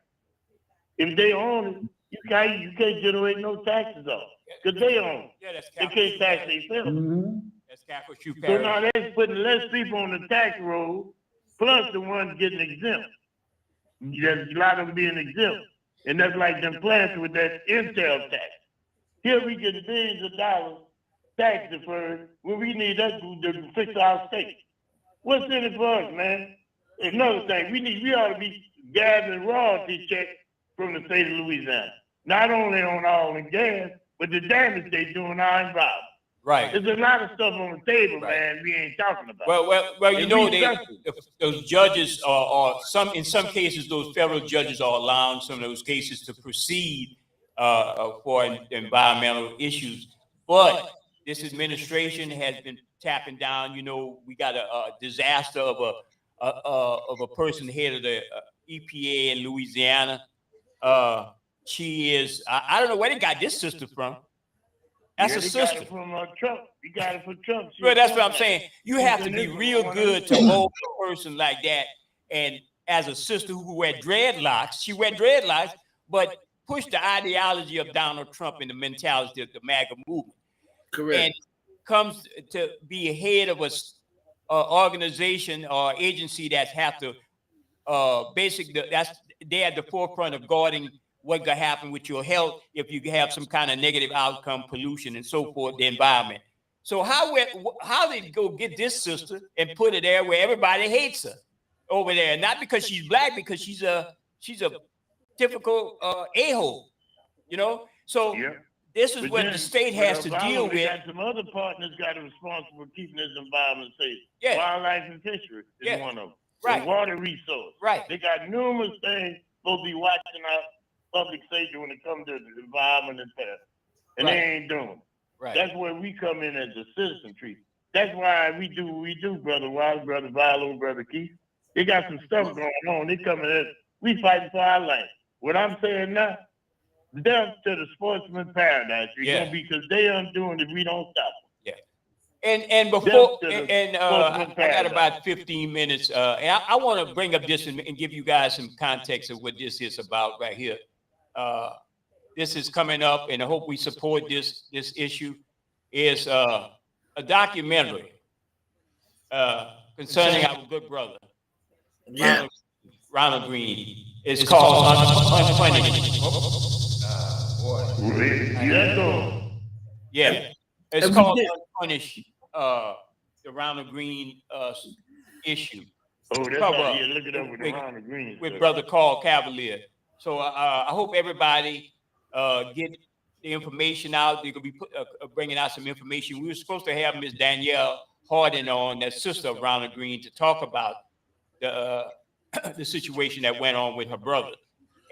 if they own it, you can't generate no taxes on it because they own it. Yeah, that's they can't tax themselves. That's capital shoe So now they're putting less people on the tax roll, plus the ones getting exempt. There's a lot of them being exempt, and that's like them plants with that Intel tax. Here we get billions of dollars tax deferred when we need that to fix our state. What's in it for us, man? another thing, we ought to be gathering royalty checks from the state of Louisiana. Not only on oil and gas, but the damage they doing our environment. Right. There's a lot of stuff on the table, man, we ain't talking about. Well, you know, those judges are in some cases, those federal judges are allowing some of those cases to proceed for environmental issues. But this administration has been tapping down. You know, we got a disaster of a person head of the EPA in Louisiana. She is, I don't know where they got this sister from. That's a sister. Got it from Trump. You got it from Trump. Well, that's what I'm saying. You have to be real good to hold a person like that. And as a sister who wear dreadlocks, she wear dreadlocks, but push the ideology of Donald Trump and the mentality of the MAGA movement. Correct. And comes to be head of a organization or agency that have to basically they're at the forefront of guarding what could happen with your health if you have some kind of negative outcome, pollution, and so forth, the environment. So how they go get this sister and put her there where everybody hates her over there? Not because she's black, because she's a typical a-hole, you know. So this is what the state has to deal with. Got some other partners got a responsible for keeping this environment safe. Yeah. Wildlife and fishery is one of them. Right. The water resource. Right. They got numerous things supposed to be watching out public safety when it comes to the environment and theft. And they ain't doing it. Right. That's where we come in as a citizenry. That's why we do what we do, Brother Wild, Brother Vilo, Brother Keith. They got some stuff going on. They coming in. We fighting for our land. What I'm saying now, death to the sportsman paradise. We're gonna be, because they undoing if we don't stop them. Yeah. And before I got about 15 minutes. And I want to bring up this and give you guys some context of what this is about right here. This is coming up, and I hope we support this issue. Is a documentary concerning our good brother, Ronald Green. It's called Unpunished. Yeah, it's called Unpunished. The Ronald Green issue. Oh, that's how you look it up with Ronald Green. With Brother Carl Cavalier. So I hope everybody get the information out. They're going to be bringing out some information. We were supposed to have Miss Danielle Hardin on, that sister of Ronald Green, to talk about the situation that went on with her brother.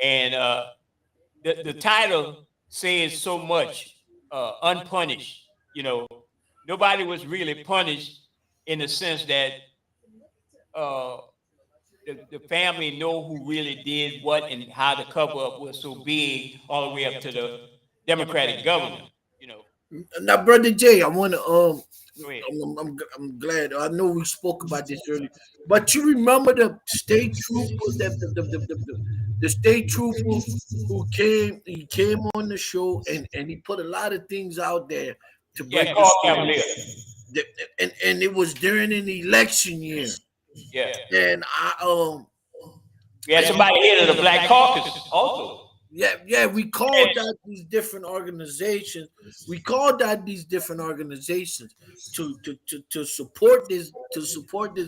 And the title says so much, unpunished. You know, nobody was really punished in the sense that the family know who really did what and how the cover up was so big all the way up to the Democratic government, you know. Now, Brother Jay, I want to I'm glad. I know we spoke about this earlier, but you remember the state troopers, the state trooper who came on the show and he put a lot of things out there to break and it was during an election year. Yeah. And we had somebody here to the Black Caucus also. Yeah, we called out these different organizations. We called out these different organizations to support this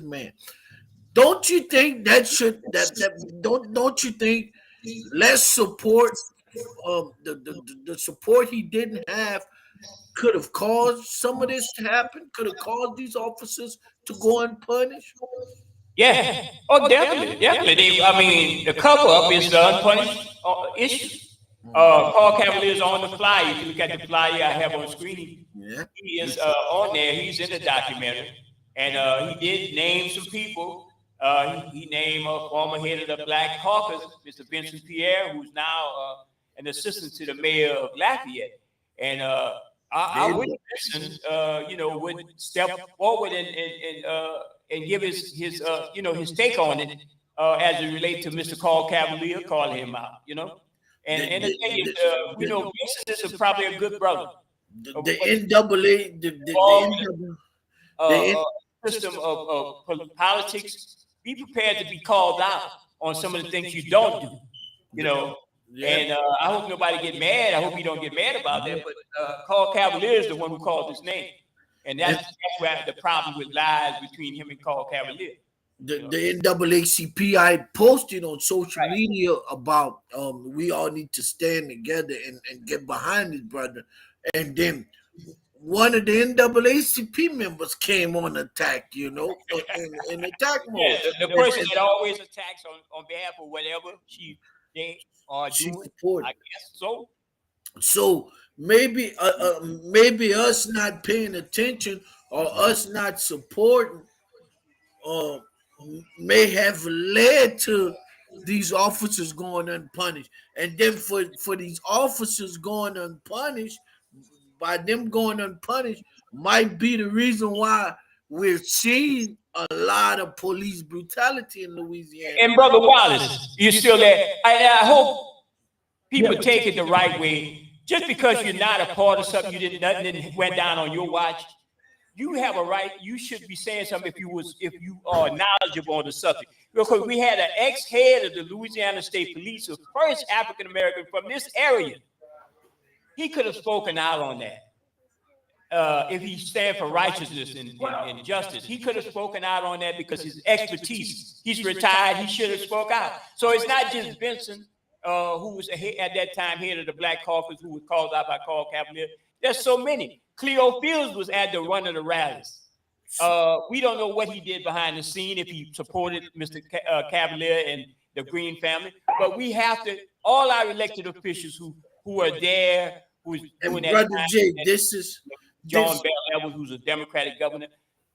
man. Don't you think don't you think less support the support he didn't have could have caused some of this to happen? Could have caused these officers to go unpunished? Yeah. Oh, definitely. I mean, the cover-up is the unpunished issue. Paul Cavalier is on the flyer. If you look at the flyer I have on screen, he is on there. He's in the documentary. And he did name some people. He named a former head of the Black Caucus, Mr. Vincent Pierre, who's now an assistant to the mayor of Lafayette. And I would listen, would step forward and give his take on it as it relates to Mr. Carl Cavalier, calling him out, you know. And the thing is, Vincent is probably a good brother. The NAA, the system of politics, be prepared to be called out on some of the things you don't do, you know. And I hope nobody get mad. I hope you don't get mad about that. But Carl Cavalier is the one who called his name. And that's where the problem with lies between him and Carl Cavalier. the NAACP, I posted on social media about we all need to stand together and get behind this brother. And then one of the NAACP members came on attack, in attack mode. Yeah, the person that always attacks on behalf of whatever they are doing. Supported. I guess so. So maybe us not paying attention or us not supporting may have led to these officers going unpunished. And then for these officers going unpunished, by them going unpunished, might be the reason why we're seeing a lot of police brutality in Louisiana. And Brother Wallace, you're still there. I hope people take it the right way. Just because you're not a part of something, nothing didn't went down on your watch, you have a right. You should be saying something if you are knowledgeable on the subject. Because we had an ex-head of the Louisiana State Police, the first African American from this area. He could have spoken out on that. If he stand for righteousness and justice, he could have spoken out on that because his expertise. He's retired. He should have spoke out. So it's not just Benson, who was at that time head of the Black Caucus, who was called out by Carl Cavalier. There's so many. Cleo Fields was at the run of the rallies. We don't know what he did behind the scene, if he supported Mr. Cavalier and the Green family. But we have to, all our elected officials who are there, who's doing that. Brother Jay, this is John Bell Edwards, who's a Democratic governor.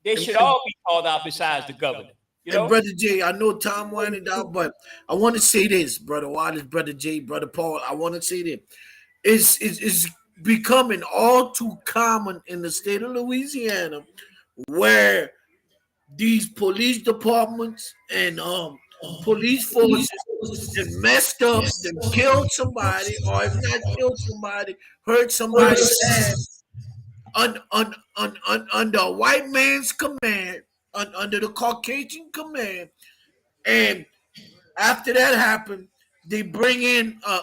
They should all be called out besides the governor. And Brother Jay, I know time winding down, but I want to say this, Brother Wallace, Brother Jay, Brother Paul. I want to say this. It's becoming all too common in the state of Louisiana where these police departments and police forces have messed up, they've killed somebody, or if not killed somebody, hurt somebody under a white man's command, under the Caucasian command. And after that happened, they bring in a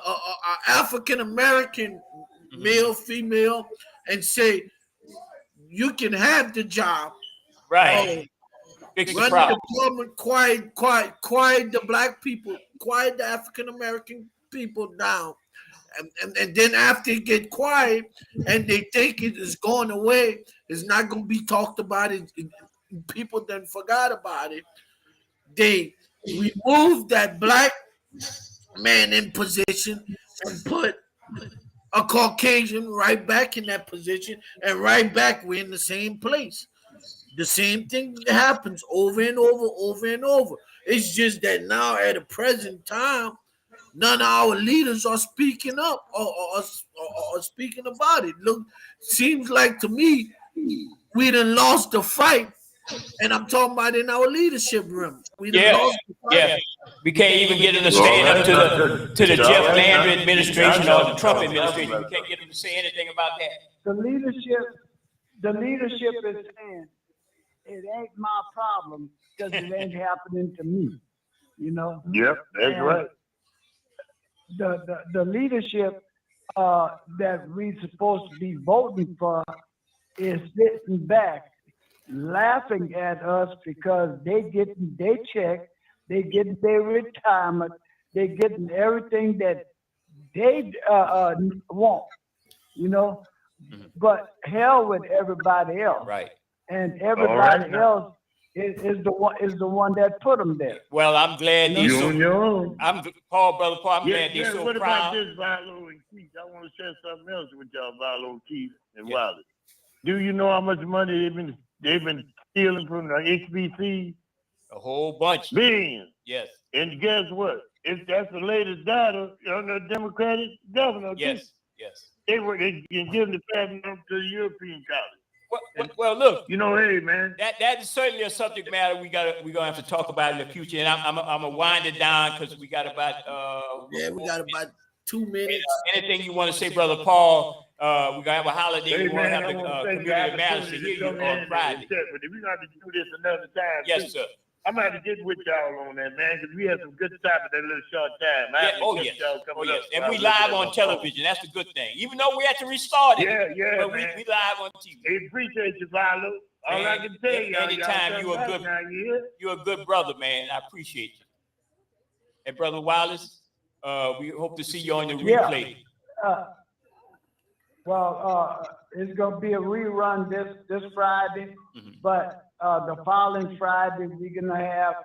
African American male, female, and say, you can have the job. Right. Run the department, quiet the black people, quiet the African American people down. And then after it get quiet and they think it is going away, it's not going to be talked about. People then forgot about it. They removed that black man in position and put a Caucasian right back in that position, and right back we're in the same place. The same thing happens over and over. It's just that now at the present time, none of our leaders are speaking up or speaking about it. Look, seems like to me we done lost the fight, and I'm talking about in our leadership room. We done lost the fight. Yeah. We can't even get them to stand up to the Jeff Landry administration or the Trump administration. We can't get them to say anything about that. The leadership is saying, it ain't my problem because it ain't happening to me. Yep, that's right. The leadership that we supposed to be voting for is sitting back, laughing at us because they getting their check, they getting their retirement, they getting everything that they want, But hell with everybody else, right? And everybody else is the one that put them there. Well, I'm glad they're so. I'm Paul, Brother Paul. I'm glad they're so what proud. About this, Vilo and Keith? I want to share something else with y'all, Vilo, Keith, and Wallace. Do you know how much money they've been stealing from the HBC? A whole bunch. Billions. Yes. And guess what? That's the latest data on the Democratic governor. Yes. They give the patent up to the European college. Well, look. Hey, man. That is certainly a subject matter we're gonna have to talk about in the future, and I'm gonna wind it down because we got about we got about 2 minutes. Anything you want to say, Brother Paul? We're gonna have a holiday. Hey, we want to man, have the community matters to hear you on Friday. But we got to do this another time. Yes, sir. I'm gonna have to get with y'all on that, man, because we had some good time at that little short time. Yeah, oh yes, and we live on television. That's the good thing. Even though we had to restart it, yeah, but we live on TV. Hey, appreciate you, Valo. All I can tell you, anytime you're a good brother, man. I appreciate you. And Brother Wallace, we hope to see you on the replay. It's gonna be a rerun this Friday, but the following Friday we're gonna have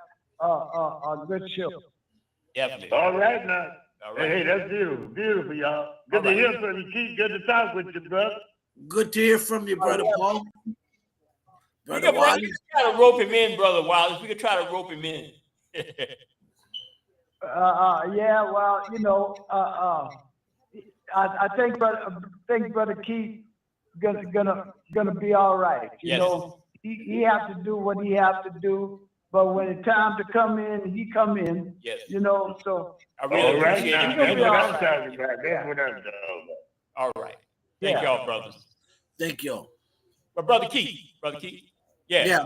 a good show. Definitely. All right now. All right. Hey, that's beautiful, y'all. Good to hear from you, Keith. Good to talk with you, brother. Good to hear from you, brother Paul. Brother Wallace. We can try to rope him in, Brother Wallace. We can try to rope him in. Yeah, well, you know, I think Brother Keith gonna be all right. You know, he has to do what he has to do, but when it's time to come in, he come in. Yes. You know, so I really appreciate it. That's what I'm talking about. That's what I'm talking about. All right. Thank y'all, brothers. Thank y'all. But Brother Keith. Yeah.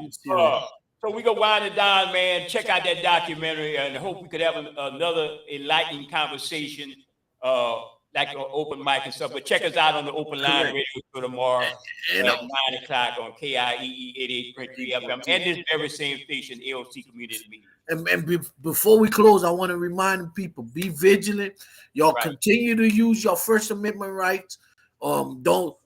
So we go wind it down, man. Check out that documentary, and hope we could have another enlightening conversation, like an open mic and stuff. But check us out on the Open Line Radio show tomorrow at 9 o'clock on KIEE 88.3 FM and this very same station, AOC Community Media. And before we close, I want to remind people: be vigilant. Y'all continue to use your First Amendment rights. Don't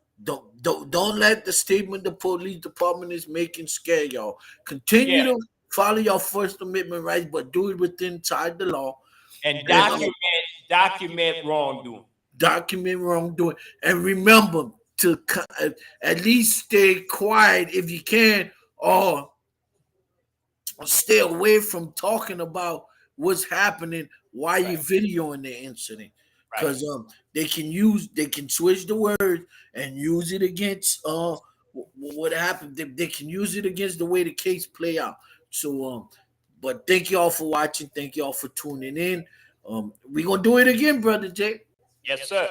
let the statement the police department is making scare y'all. Continue to follow your First Amendment rights, but do it within the law. And document wrongdoing. Document wrongdoing. And remember to at least stay quiet if you can, or stay away from talking about what's happening while you're videoing the incident. Because they can switch the word and use it against what happened. They can use it against the way the case play out. So but thank y'all for watching. Thank y'all for tuning in. We're gonna do it again, Brother Jay. Yes, sir.